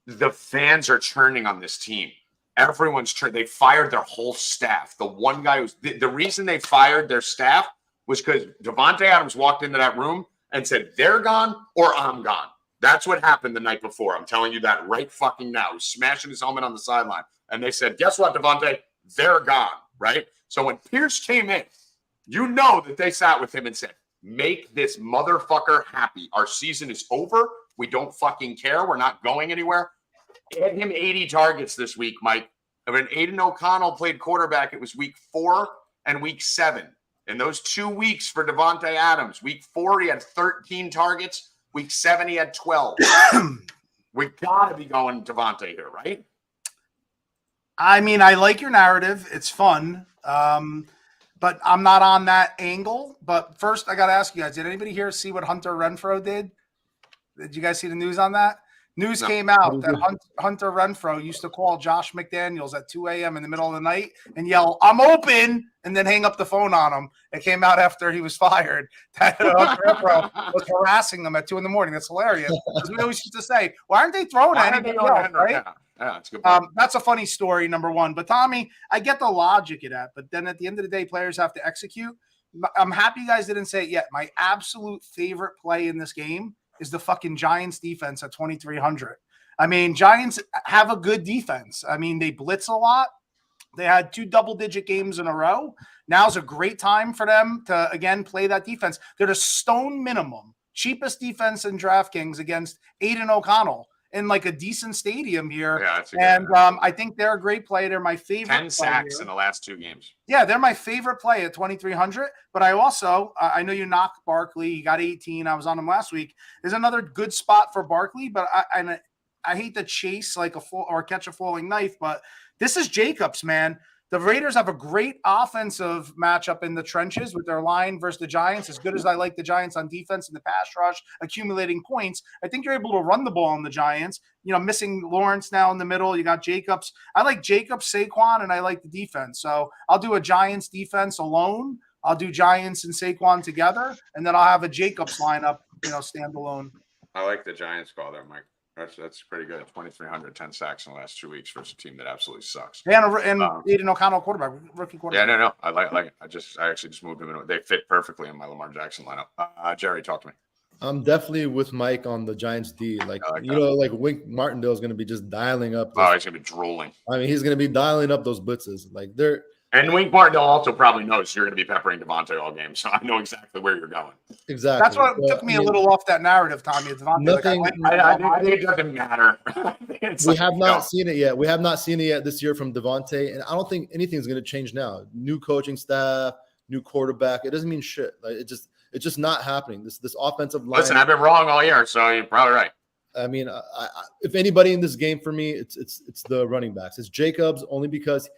The fans are turning on this team. Everyone's turning. They fired their whole staff. The one guy who's the reason they fired their staff was because Devontae Adams walked into that room and said, "They're gone or I'm gone." That's what happened the night before. I'm telling you that right fucking now. He's smashing his helmet on the sideline. And they said, "Guess what, Devontae? They're gone." Right? So when Pierce came in, you know that they sat with him and said, "Make this motherfucker happy. Our season is over. We don't fucking care. We're not going anywhere." Get him 80 targets this week, Mike. When Aiden O'Connell played quarterback, it was week 4 and week 7. In those 2 weeks for Devontae Adams, week 4, he had 13 targets. Week 7, he had 12. We got to be going Devontae here, right? I mean, I like your narrative. It's fun. But I'm not on that angle. But first, I got to ask you guys, did anybody here see what Hunter Renfrow did? Did you guys see the news on that? News came out that Hunter Renfrow used to call Josh McDaniels at 2 a.m. in the middle of the night and yell, "I'm open," and then hang up the phone on him. It came out after he was fired that Hunter Renfrow was harassing them at 2 a.m. That's hilarious. Because we always used to say, why aren't they throwing at anybody else, right? Yeah, that's a good point. That's a funny story, number one. But, Tommy, I get the logic of that. But then at the end of the day, players have to execute. I'm happy you guys didn't say it yet. My absolute favorite play in this game is the fucking Giants defense at 2,300. I mean, Giants have a good defense. I mean, they blitz a lot. They had 2 double-digit games in a row. Now's a great time for them to, again, play that defense. They're the stone minimum, cheapest defense in DraftKings against Aiden O'Connell. in like a decent stadium here. Yeah, that's a good And idea. I think they're a great play. They're my favorite. 10 play sacks here. in the last 2 games. Yeah, they're my favorite play at 2,300. But I also, I know you knocked Barkley. He got 18. I was on him last week. There's another good spot for Barkley, but I hate to chase like or catch a falling knife. But this is Jacobs, man. The Raiders have a great offensive matchup in the trenches with their line versus the Giants. As good as I like the Giants on defense in the pass rush, accumulating points, I think you're able to run the ball on the Giants. You know, missing Lawrence now in the middle. You got Jacobs. I like Jacobs, Saquon, and I like the defense. So I'll do a Giants defense alone. I'll do Giants and Saquon together, and then I'll have a Jacobs lineup, standalone. I like the Giants call there, Mike. That's pretty good. 2,300, 10 sacks in the last 2 weeks versus a team that absolutely sucks. And Aiden O'Connell quarterback, rookie quarterback. Yeah, no. I like it. I actually just moved them in. They fit perfectly in my Lamar Jackson lineup. Jerry, talk to me. I'm definitely with Mike on the Giants D. Like Wink Martindale is going to be just dialing up. He's going to be drooling. I mean, he's going to be dialing up those blitzes. Like And Wink Martindale also probably knows you're going to be peppering Devontae all game, so I know exactly where you're going. Exactly. That's what took me a little off that narrative, Tommy. Nothing. I think it doesn't matter. We have not seen it yet. We have not seen it yet this year from Devontae, and I don't think anything's going to change now. New coaching staff, new quarterback. It doesn't mean shit. Like it's just not happening. This offensive line. Listen, I've been wrong all year, so you're probably right. I mean, if anybody in this game for me, it's the running backs. It's Jacobs only because.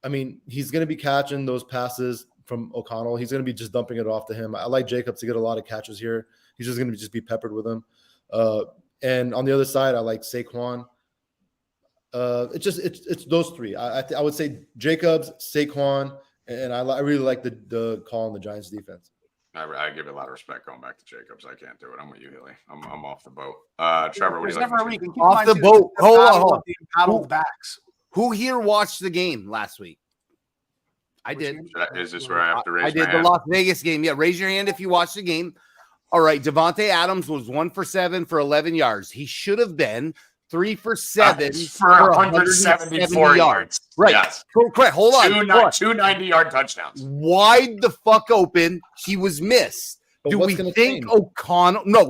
I mean, he's going to be catching those passes from O'Connell. He's going to be just dumping it off to him. I like Jacobs to get a lot of catches here. He's just going to be peppered with them. And on the other side, I like Saquon. It's those three. I would say Jacobs, Saquon, and I really like the call on the Giants defense. I give it a lot of respect going back to Jacobs. I can't do it. I'm with you, Hilly. I'm off the boat. Trevor, what do you like? Off the boat. Hold on. Paddled backs. Who here watched the game last week? I did. Is this where I have to raise I did my the hand? Las Vegas game. Yeah, raise your hand if you watched the game. All right, Devontae Adams was 1 for 7 for 11 yards. He should have been 3 for 7 for 174 yards. Right. Yes. Correct. Hold on. 2 90-yard touchdowns. Wide the fuck open. He was missed. But Do what's we gonna think change? O'Connell? No,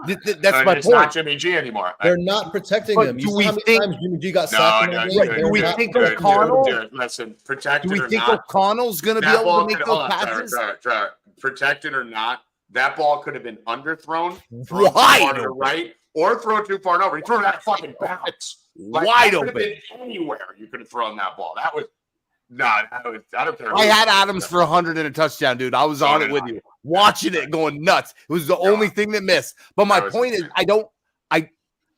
that's my It's point. not Jimmy G anymore. They're not protecting But him. do You we see how many think- times Jimmy G got sacked? in that game? do we They're think not- O'Connell- Listen, protected Do we or think not, O'Connell's going to be that able ball to make could- those hold on, passes? Trevor, protected or not, that ball could have been underthrown, thrown too Wide far to the open. right, or thrown too far and over. He threw that fucking bounce. Wide that could have open. been anywhere you could have thrown that ball. That was I don't care. I had Adams for 100 and a touchdown, dude. I was So on did it with I. you, watching it, going nuts. It was the only thing that missed. But my That was point is, insane.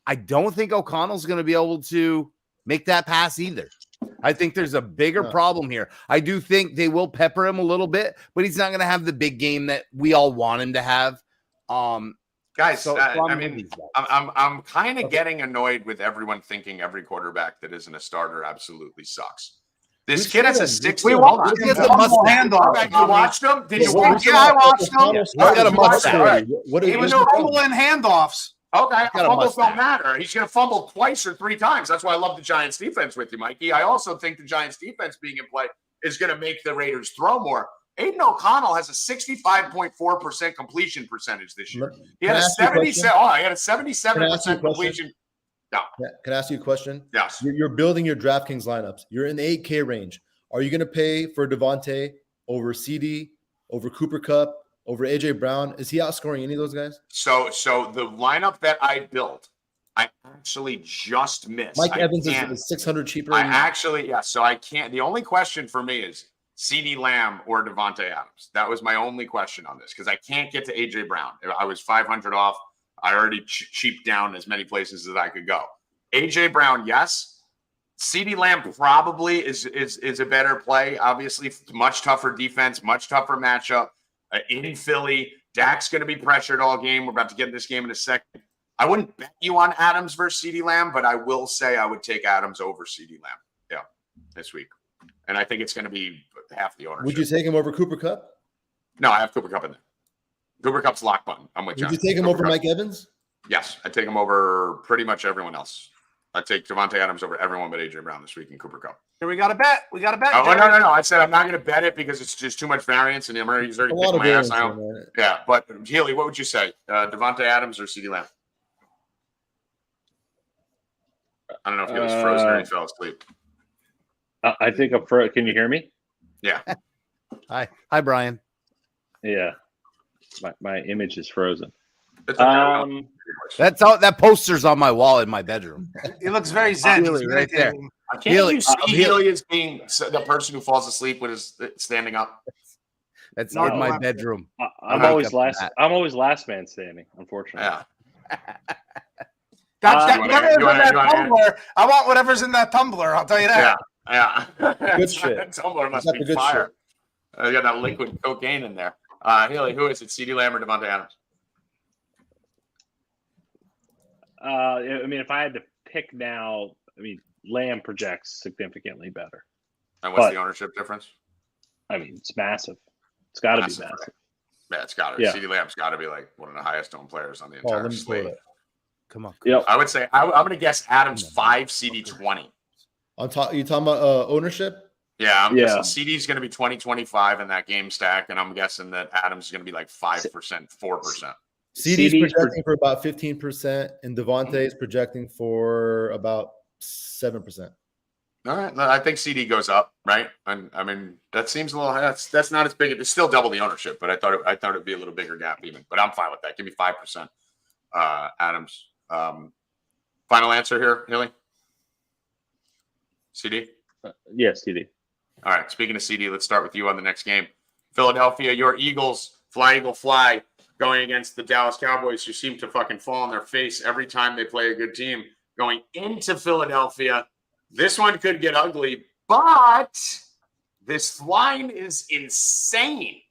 I don't think O'Connell's going to be able to make that pass either. I think there's a bigger No. problem here. I do think they will pepper him a little bit, but he's not going to have the big game that we all want him to have. Guys, So I I'm mean, with these guys. I'm kind of getting annoyed with everyone thinking every quarterback that isn't a starter absolutely sucks. This kid has a 60. Hold on. He has a mustache. Okay, you watched him? Did you What watch are him? you I talking watched about? him. O'Connell's He's got a starting. mustache. All right. What are He you was talking about? fumbling handoffs. Okay, got a fumbles don't mustache. matter. He's going to fumble twice or 3 times. That's why I love the Giants defense with you, Mikey. I also think the Giants defense being in play is going to make the Raiders throw more. Aiden O'Connell has a 65.4% completion percentage this year. He had a 77% completion. Can I ask you a question? Yes. You're building your DraftKings lineups. You're in the 8K range. Are you going to pay for Devontae over CD, over Cooper Kupp, over AJ Brown? Is he outscoring any of those guys? So the lineup that I built, I actually just missed. Mike I Evans can't- is 600 cheaper. I actually, yeah. So I can't. The only question for me is CeeDee Lamb or Devontae Adams. That was my only question on this because I can't get to AJ Brown. I was 500 off. I already cheaped down as many places as I could go. AJ Brown, yes. CeeDee Lamb probably is a better play. Obviously, much tougher defense, much tougher matchup in Philly. Dak's going to be pressured all game. We're about to get in this game in a second. I wouldn't bet you on Adams versus CeeDee Lamb, but I will say I would take Adams over CeeDee Lamb. Yeah, this week. And I think it's going to be half the ownership. Would you take him over Cooper Kupp? No, I have Cooper Kupp in there. Cooper Kupp's lock button. I'm with you. Would you take him over Mike Evans? Yes, I take him over pretty much everyone else. I take Devontae Adams over everyone but AJ Brown this week in Cooper Kupp. Here we got a bet. We got a bet. Oh, Jerry. no. I said I'm not going to bet it because it's just too much variance, and he's already A lot kicking of my ass. variance, man. Yeah, but Healy, what would you say? Devontae Adams or CeeDee Lamb? I don't know if he was frozen or he fell asleep. I think can you hear me? Yeah. Hi, Brian. Yeah. My image is frozen. It's okay. That's all. That poster's on my wall in my bedroom. He looks very zen. Really, He's right there. meditating. Can't Healy- you see Healy- Healy as being the person who falls asleep with his standing up? That's No, in my I- bedroom. I'm wake always up to last. that. I'm always last man standing. Unfortunately. Yeah. Whatever's you in that wanna- tumbler, I want whatever's in that tumbler. I'll tell you that. Yeah. Good shit. Tumbler must Got be the good fire. You got that liquid cocaine in there. Healy, who is it? CeeDee Lamb or Devontae Adams? I mean, if I had to pick now, I mean, Lamb projects significantly better. And what's But- the ownership difference? I mean, it's massive. It's got to be Massive, massive. right? Yeah, it's got to. Yeah. CeeDee Lamb's got to be like one of the highest owned players on the Oh, entire let me pull it slate. up. Come on. Yep. I would say I'm going to guess Adams 5, CD 20. On top, you talking about ownership? Yeah, I'm Yeah. guessing CD's going to be 20-25 in that game stack, and I'm guessing that Adams is going to be like 5%, 4%. CD's CD's projecting for about 15%, and Devontae is projecting for about 7%. All right, I think CD goes up, right? And I mean that seems a little. That's not as big. It's still double the ownership, but I thought it'd be a little bigger gap even. But I'm fine with that. Give me 5%. Adams. Final answer here, Hilly. CD. Yes, CD. All right. Speaking of CD, let's start with you on the next game. Philadelphia, your Eagles, fly Eagle fly, going against the Dallas Cowboys, who seem to fucking fall on their face every time they play a good team. Going into Philadelphia, this one could get ugly, but this line is insane.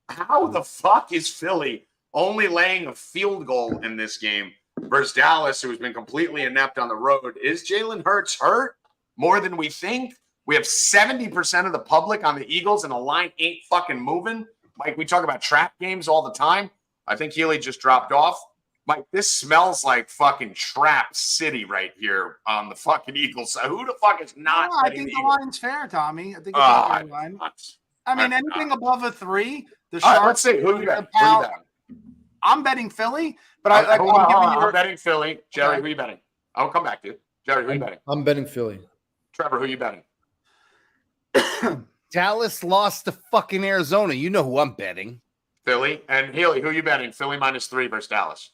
How the fuck is Philly only laying a field goal in this game versus Dallas, who has been completely inept on the road? Is Jalen Hurts hurt more than we think? We have 70% of the public on the Eagles, and the line ain't fucking moving. Mike, we talk about trap games all the time. I think Healy just dropped off. Mike, this smells like fucking trap city right here on the fucking Eagles. So who the fuck is not? No, I betting think the the Eagles? line's fair, Tommy. I think it's a fair line. I mean, anything above a 3, the All right, Sharks. let's see. Who you betting? I'm betting Philly, but I'm betting Philly. Jerry, who you betting? I'll come back to you. Jerry, who you betting? I'm betting Philly. Trevor, who you betting? Dallas lost to fucking Arizona. You know who I'm betting. Philly. And Healy, who you betting? Philly -3 versus Dallas.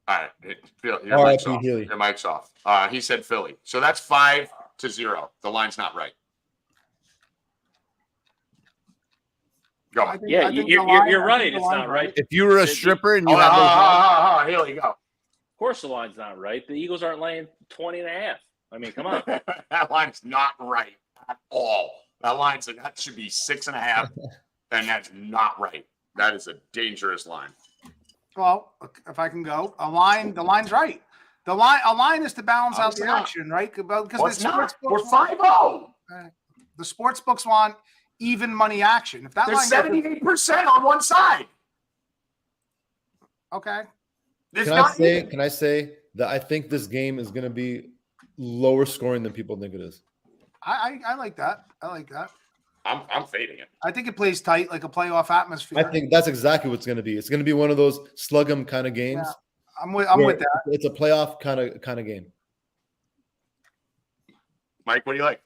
All right. Your mic's off. Healy. Your mic's off. He said Philly. So that's 5-0. The line's not right. Go. Yeah, you're right. It's not right. If you were a stripper and you Hold had on. Healy, go. Of course the line's not right. The Eagles aren't laying 20.5. I mean, come on. That line's not right at all. That should be 6.5, and that's not right. That is a dangerous line. Well, if I can go, the line's right. A line is to balance out the action, right? Because it's not. We're 5-0. The sports books want even money action. If that There's line 78% on one side. Okay. Can I say that I think this game is going to be lower scoring than people think it is? I like that. I like that. I'm fading it. I think it plays tight, like a playoff atmosphere. I think that's exactly what it's going to be. It's going to be one of those slug 'em kind of games. Yeah, I'm with that. It's a playoff kind of game. Mike, what do you like?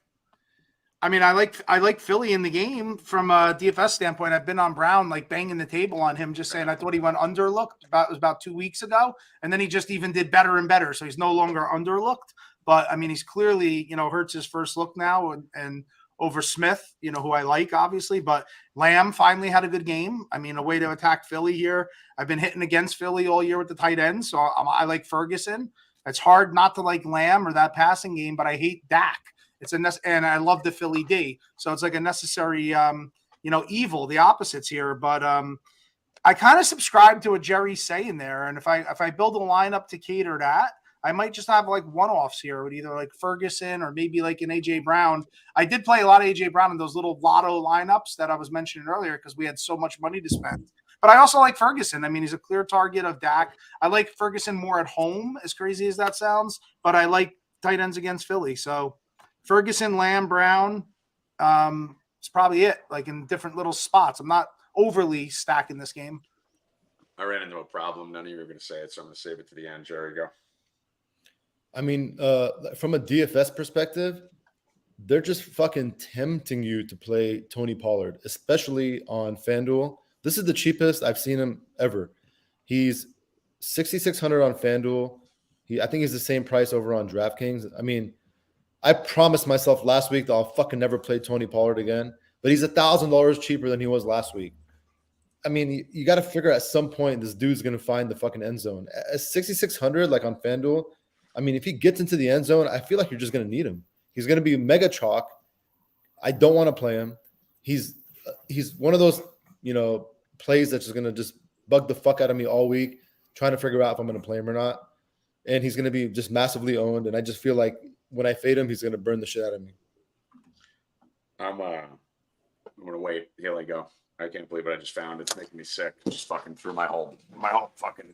I mean, I like Philly in the game from a DFS standpoint. I've been on Brown, like banging the table on him, just saying I thought he went underlooked. It was about 2 weeks ago, and then he just even did better and better. So he's no longer underlooked. But I mean, he's clearly Hurts his first look now, and over Smith, who I like obviously. But Lamb finally had a good game. I mean, a way to attack Philly here. I've been hitting against Philly all year with the tight end, so I like Ferguson. It's hard not to like Lamb or that passing game, but I hate Dak. And I love the Philly D. So it's like a necessary, evil, the opposites here. But I kind of subscribe to what Jerry's saying there. And if I build a lineup to cater that, I might just have like one-offs here with either like Ferguson or maybe like an AJ Brown. I did play a lot of AJ Brown in those little lotto lineups that I was mentioning earlier because we had so much money to spend. But I also like Ferguson. I mean, he's a clear target of Dak. I like Ferguson more at home, as crazy as that sounds. But I like tight ends against Philly. So Ferguson, Lamb, Brown, it's probably it, like in different little spots. I'm not overly stacking this game. I ran into a problem. None of you were going to say it, so I'm going to save it to the end. Jerry, go. I mean, from a DFS perspective, they're just fucking tempting you to play Tony Pollard, especially on FanDuel. This is the cheapest I've seen him ever. He's 6,600 on FanDuel. I think he's the same price over on DraftKings. I mean, I promised myself last week that I'll fucking never play Tony Pollard again, but he's $1,000 cheaper than he was last week. I mean, you got to figure at some point this dude's going to find the fucking end zone. At 6,600, like on FanDuel, I mean, if he gets into the end zone, I feel like you're just going to need him. He's going to be mega chalk. I don't want to play him. He's one of those, plays that's just going to just bug the fuck out of me all week, trying to figure out if I'm going to play him or not. And he's going to be just massively owned. And I just feel like when I fade him, he's going to burn the shit out of me. I'm going to wait. Here I go. I can't believe it. I just found it. It's making me sick. Just fucking threw my whole fucking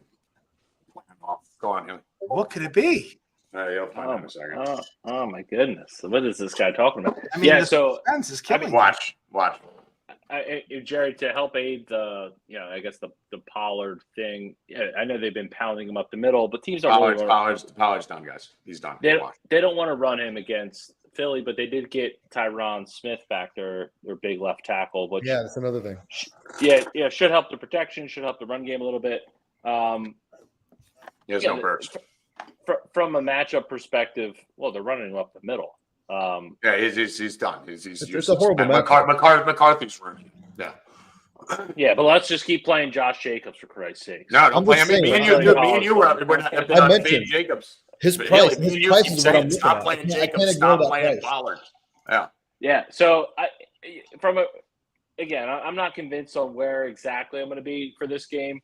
plan off. Go on, Haley. What could it be? You'll find out in a second. Oh my goodness! What is this guy talking about? I mean, so suspense is killing. Watch. Jerry, to help aid the, I guess the Pollard thing. Yeah, I know they've been pounding him up the middle, but teams are Pollard's done, guys. He's done. They don't want to run him against Philly, but they did get Tyron Smith back there, their big left tackle. Which, yeah, that's another thing. Yeah, should help the protection, should help the run game a little bit. He has no burst. From a matchup perspective, well, they're running him up the middle. He's done. It's a horrible matchup. McCarthy's running. Yeah. Yeah, but let's just keep playing Josh Jacobs for Christ's sake. No, don't play him. Me and you we're not mentioned Jacobs. His price is what I'm looking stop at. playing Jacobs. Stop playing Pollard. Yeah. Yeah. So I'm not convinced on where exactly I'm going to be for this game.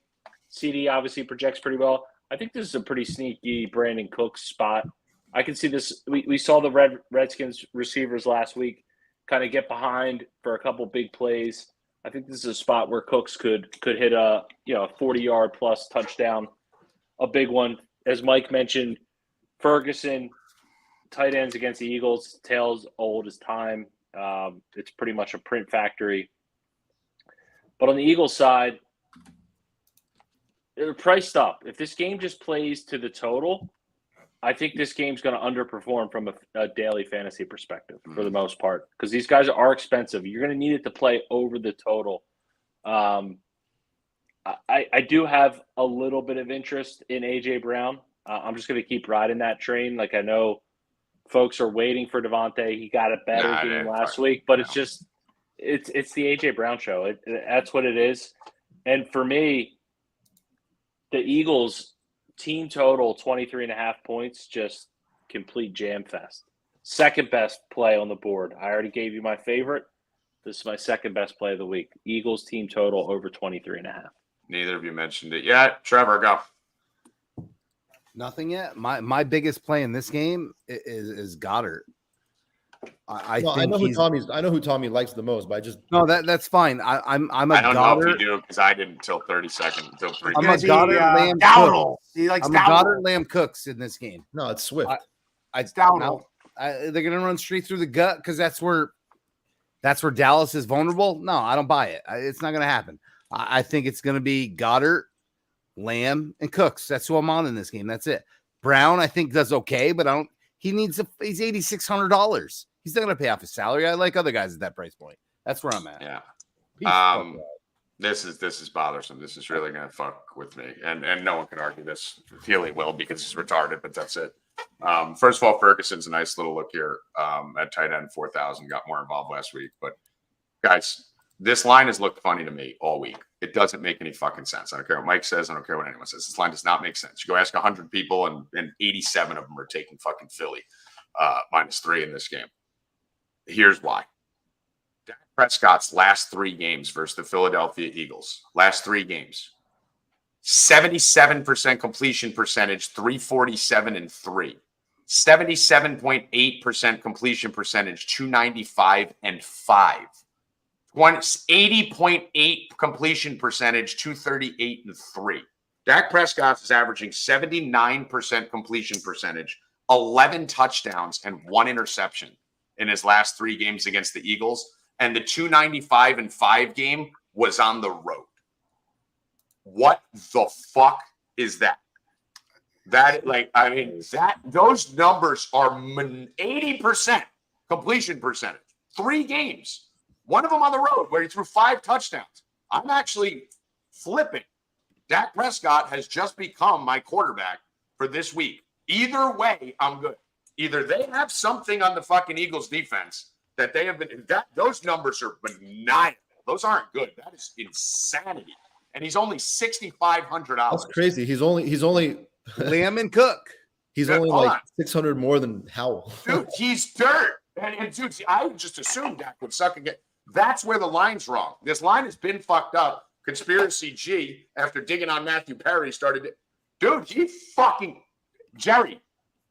CD obviously projects pretty well. I think this is a pretty sneaky Brandon Cooks spot. I can see this. We saw the Redskins receivers last week kind of get behind for a couple big plays. I think this is a spot where Cooks could hit a 40-yard plus touchdown, a big one. As Mike mentioned, Ferguson, tight ends against the Eagles, tails old as time. It's pretty much a print factory. But on the Eagles side, they're priced up. If this game just plays to the total, I think this game's going to underperform from a daily fantasy perspective for the most part, because these guys are expensive. You're going to need it to play over the total. I do have a little bit of interest in A.J. Brown. I'm just going to keep riding that train. Like, I know folks are waiting for Devontae. He got a better game last week, but it's just it's the A.J. Brown show. That's what it is. And for me, the Eagles team total 23.5 points, just complete jam fest. Second best play on the board. I already gave you my favorite. This is my second best play of the week. Eagles team total over 23.5. Neither of you mentioned it yet. Trevor, go. Nothing yet. My biggest play in this game is Goddard. I know who Tommy likes the most, but I just that's fine. I'm a I don't Goddard. know if you do because I didn't until 30 seconds until 3. I'm a Goddard Lamb Dowdle. Cooks. He likes I'm a Goddard Lamb Cooks in this game. No, it's Swift. It's Dowdle. They're gonna run straight through the gut because that's where Dallas is vulnerable. No, I don't buy it. It's not gonna happen. I think it's gonna be Goddard, Lamb, and Cooks. That's who I'm on in this game. That's it. Brown, I think, does okay, but he's $8,600. He's not going to pay off his salary. I like other guys at that price point. That's where I'm at. Yeah. This is bothersome. This is really going to fuck with me. And no one can argue this. Healy will because he's retarded, but that's it. First of all, Ferguson's a nice little look here at tight end 4,000. Got more involved last week. But, guys, this line has looked funny to me all week. It doesn't make any fucking sense. I don't care what Mike says. I don't care what anyone says. This line does not make sense. You go ask 100 people, and 87 of them are taking fucking Philly -3 in this game. Here's why. Dak Prescott's last 3 games versus the Philadelphia Eagles. Last 3 games. 77% completion percentage, 347 and 3. 77.8% completion percentage, 295 and 5. 80.8 completion percentage, 238 and 3. Dak Prescott is averaging 79% completion percentage, 11 touchdowns, and 1 interception in his last 3 games against the Eagles. And the 295 and 5 game was on the road. What the fuck is that? That, like, I mean, those numbers are 80% completion percentage. 3 games. One of them on the road where he threw 5 touchdowns. I'm actually flipping. Dak Prescott has just become my quarterback for this week. Either way, I'm good. Either they have something on the fucking Eagles defense that they have been, those numbers are benign. Those aren't good. That is insanity. And he's only $6,500. That's crazy. He's only Lamb and Cook. He's Dude, only hold like on. 600 more than Howell. Dude, he's dirt. And dude, I just assumed Dak would suck again. That's where the line's wrong. This line has been fucked up. Conspiracy G, after digging on Matthew Perry, started. Dude, he fucking Jerry,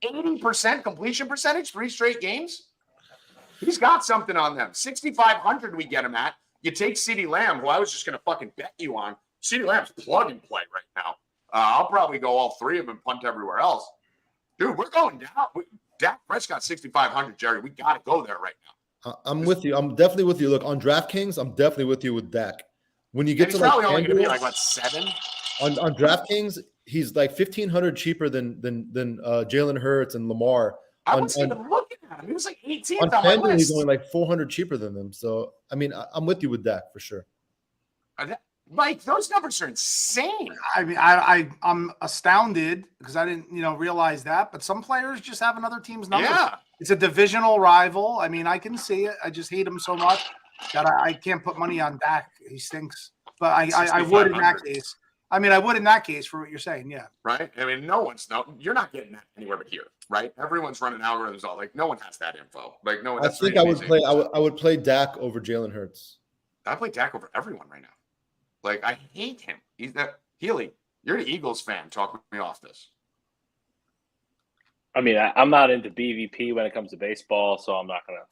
80% completion percentage, 3 straight games. He's got something on them. 6,500 we get him at. You take CeeDee Lamb, who I was just going to fucking bet you on. CeeDee Lamb's plug and play right now. I'll probably go all 3 of them, punt everywhere else. Dude, we're going down. Dak Prescott 6,500, Jerry. We got to go there right now. I'm with you. I'm definitely with you. Look, on DraftKings, I'm definitely with you with Dak. When you get And he's to like probably only going to be FanDuel, like, what, 7? on DraftKings, he's like 1,500 cheaper than Jalen Hurts and Lamar. I wasn't even looking at him. He was like 18th On on my FanDuel, list. he's only like 400 cheaper than them. So, I mean, I'm with you with Dak for sure. Mike, those numbers are insane. I mean, I'm astounded because I didn't, realize that. But some players just have another team's numbers. Yeah. It's a divisional rival. I mean, I can see it. I just hate him so much that I can't put money on Dak. He stinks. But I would in that case. I mean, I would in that case for what you're saying. Yeah. Right. I mean, you're not getting that anywhere but here. Right. Everyone's running algorithms all like no one has that info. Like no one. I think I would play Dak over Jalen Hurts. I play Dak over everyone right now. Like I hate him. He's that Healy. You're the Eagles fan. Talk me off this. I mean, I'm not into BVP when it comes to baseball, so I'm not going to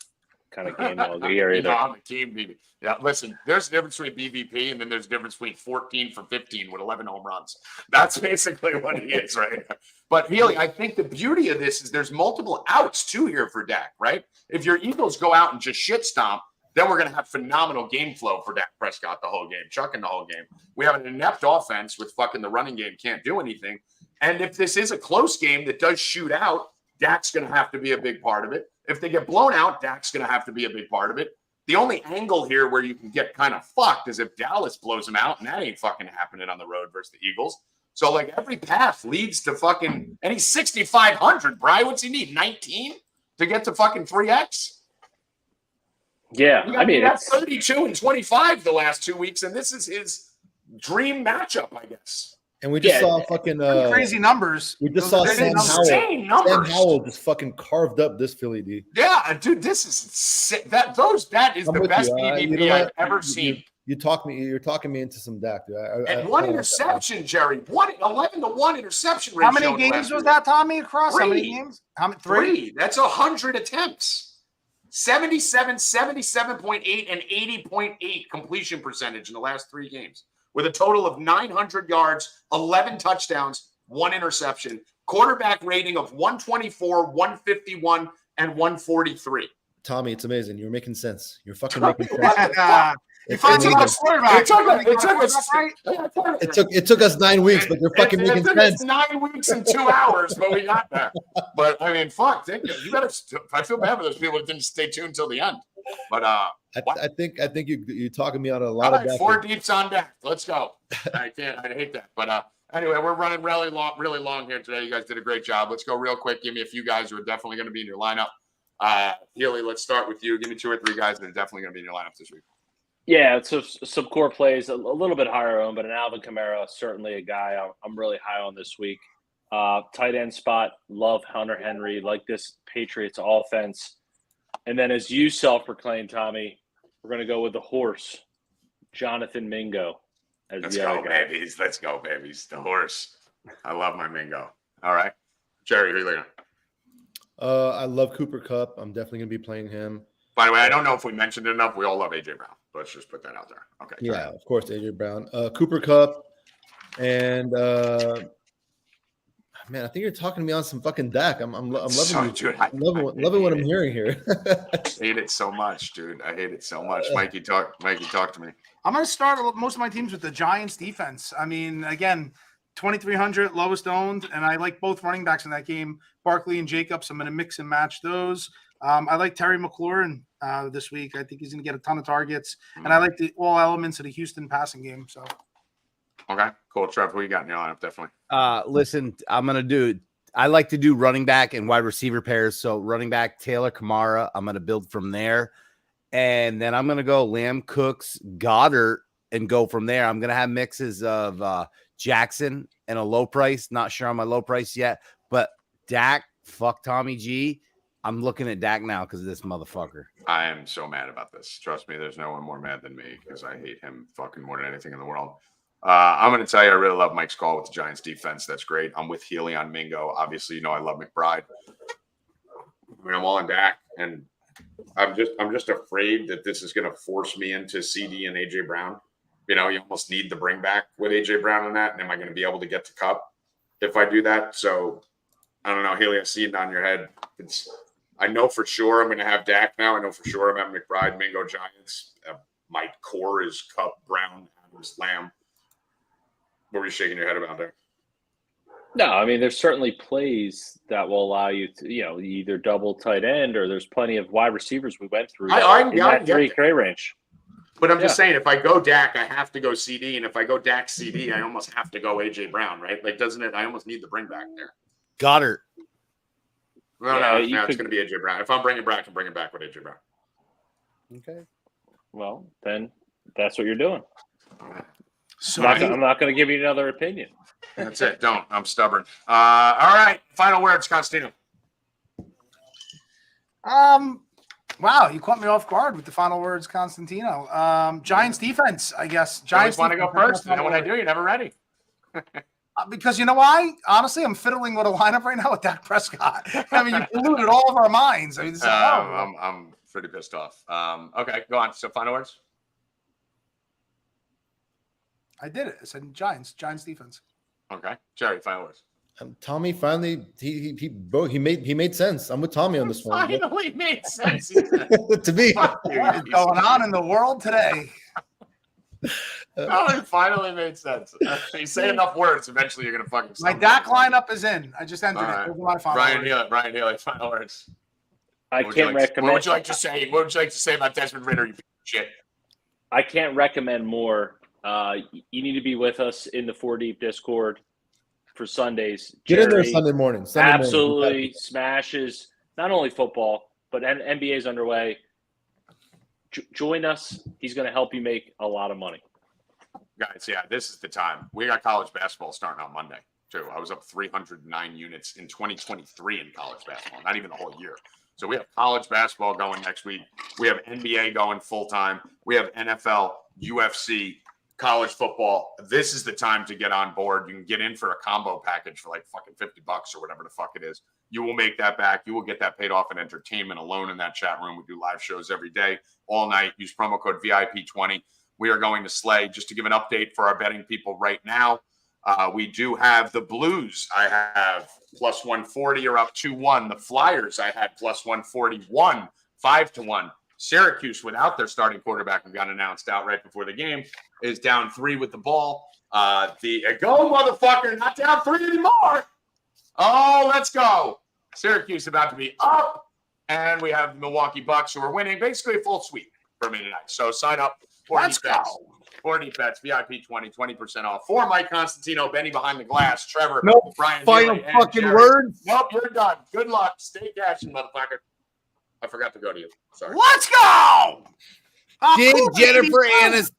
kind of game all year either. I'm a team BVP. Yeah, listen, there's a difference between BVP and then there's a difference between 14 for 15 with 11 home runs. That's basically what he is, right? But Healy, I think the beauty of this is there's multiple outs too here for Dak, right? If your Eagles go out and just shit stomp, then we're going to have phenomenal game flow for Dak Prescott the whole game, chucking the whole game. We have an inept offense with fucking the running game can't do anything. And if this is a close game that does shoot out, Dak's going to have to be a big part of it. If they get blown out, Dak's going to have to be a big part of it. The only angle here where you can get kind of fucked is if Dallas blows them out, and that ain't fucking happening on the road versus the Eagles. So, like, every path leads to fucking – and he's 6,500, Bri. What's he need, 19 to get to fucking 3X? Yeah, I mean, that's 32 and 25 the last 2 weeks, and this is his dream matchup, I guess. And we just saw fucking crazy numbers. We just saw Sam Howell just fucking carved up this Philly D. Yeah, dude, this is sick. That is the best BVP I've ever seen. You're talking me into some Dak, dude. And one interception, Jerry. 11-1 interception ratio. How many games was that, Tommy? Across 3. how many games? How many? 3. That's 100 attempts. 77, 77.8, and 80.8 completion percentage in the last 3 games, with a total of 900 yards, 11 touchdowns, 1 interception, quarterback rating of 124, 151, and 143. Tommy, it's amazing. You're making sense. You're fucking making sense. You finally got a quarterback. It took us 9 weeks, but you're fucking making sense. 9 weeks and 2 hours, but we got there. But I mean, fuck, you better. I feel bad for those people that didn't stay tuned till the end. But I think you're talking me on a lot all of right, 4 deeps on deck. Let's go. I hate that. But anyway, we're running really long here today. You guys did a great job. Let's go real quick. Give me a few guys who are definitely going to be in your lineup. Healy, let's start with you. Give me 2 or 3 guys that are definitely going to be in your lineup this week. Yeah, so some core plays, a little bit higher owned, but an Alvin Kamara, certainly a guy I'm really high on this week. Tight end spot, love Hunter Henry, like this Patriots offense. And then as you self-proclaimed, Tommy, we're going to go with the horse, Jonathan Mingo. Let's go, babies. The horse. I love my Mingo. All right. Jerry, who are you looking at? I love Cooper Kupp. I'm definitely going to be playing him. By the way, I don't know if we mentioned it enough. We all love A.J. Brown. Let's just put that out there. Okay. Yeah, of course, A.J. Brown. Cooper Kupp. And, man, I think you're talking to me on some fucking Dak. I'm loving loving what I'm hearing here. I hate it so much, dude. I hate it so much. Mikey, talk to me. I'm going to start most of my teams with the Giants defense. I mean, again, 2,300 lowest owned, and I like both running backs in that game, Barkley and Jacobs. I'm going to mix and match those. I like Terry McLaurin this week. I think he's going to get a ton of targets, and I like all elements of the Houston passing game. So, Okay, cool. Trev, who you got in your lineup? Definitely. Listen, I like to do running back and wide receiver pairs. So running back Taylor Kamara, I'm going to build from there, and then I'm going to go Lamb, Cooks, Goddard, and go from there. I'm going to have mixes of Jackson and a low price. Not sure on my low price yet, but Dak, fuck Tommy G. I'm looking at Dak now because of this motherfucker. I am so mad about this. Trust me, there's no one more mad than me because I hate him fucking more than anything in the world. I'm going to tell you, I really love Mike's call with the Giants defense. That's great. I'm with Healy on Mingo. Obviously, you know I love McBride. I mean, I'm all in Dak, and I'm just afraid that this is going to force me into CD and AJ Brown. You know, you almost need the bring back with AJ Brown on that. And am I going to be able to get to Cup if I do that? So I don't know. Haley, I see it on your head. I know for sure I'm going to have Dak now. I know for sure I'm having McBride, Mingo, Giants. My core is Cup, Brown, Adams, Lamb. What were you shaking your head about there? No, I mean, there's certainly plays that will allow you to, either double tight end or there's plenty of wide receivers we went through in that 3K range. But I'm just saying, if I go Dak, I have to go CD, and if I go Dak CD, I almost have to go AJ Brown, right? Like, doesn't it? I almost need the bring back there. Goddard. No, it's going to be AJ Brown. If I'm bringing back, I'm bringing back with AJ Brown. Okay. Well, then that's what you're doing. So I'm not going to give you another opinion. That's it. Don't. I'm stubborn. All right. Final words, Constantino. Wow, you caught me off guard with the final words, Constantino. Giants defense, I guess. Giants want to go first, and then when I do, you're never ready. Because you know why? Honestly, I'm fiddling with a lineup right now with Dak Prescott. I mean, you polluted all of our minds. I mean, this is I'm pretty pissed off. Okay, go on. So, final words. I did it. I said Giants defense. Okay, Jerry, final words. Tommy finally he made sense. I'm with Tommy on this one. Finally made sense. To me. What is going on in the world today? No, it finally made sense. You say enough words, eventually you're gonna fucking. My Dak lineup is in. I just entered it. Those are my final words. Brian Healy, final words. I can't recommend. What would you like to say? What would you like to say about Desmond Ridder? You piece of shit. I can't recommend more. You need to be with us in the 4Deep Discord for Sundays. Get in there Sunday morning. Absolutely smashes not only football, but NBA's underway. Join us. He's going to help you make a lot of money. Guys, yeah, this is the time. We got college basketball starting on Monday, too. I was up 309 units in 2023 in college basketball, not even the whole year. So we have college basketball going next week. We have NBA going full-time. We have NFL, UFC, college football. This is the time to get on board. You can get in for a combo package for like fucking $50 or whatever the fuck it is. You will make that back. You will get that paid off in entertainment alone in that chat room. We do live shows every day, all night. Use promo code VIP20. We are going to slay. Just to give an update for our betting people right now, we do have the Blues. I have plus 140 or up 2-1. The Flyers, I had plus 141, 5-1. Syracuse, without their starting quarterback, who got announced out right before the game, is down 3 with the ball. Go, motherfucker, not down 3 anymore. Oh, let's go. Syracuse about to be up. And we have the Milwaukee Bucks, who are winning basically a full sweep for me tonight. So sign up. 4Deep Bets. 4Deep Bets, VIP 20% off. For Mike Constantino, Benny behind the glass, Trevor, Nope. Brian, Final Healy, fucking Jerry. words. Nope, you're done. Good luck. Stay cashing, motherfucker. I forgot to go to you. Sorry. Let's go! Did Jennifer Aniston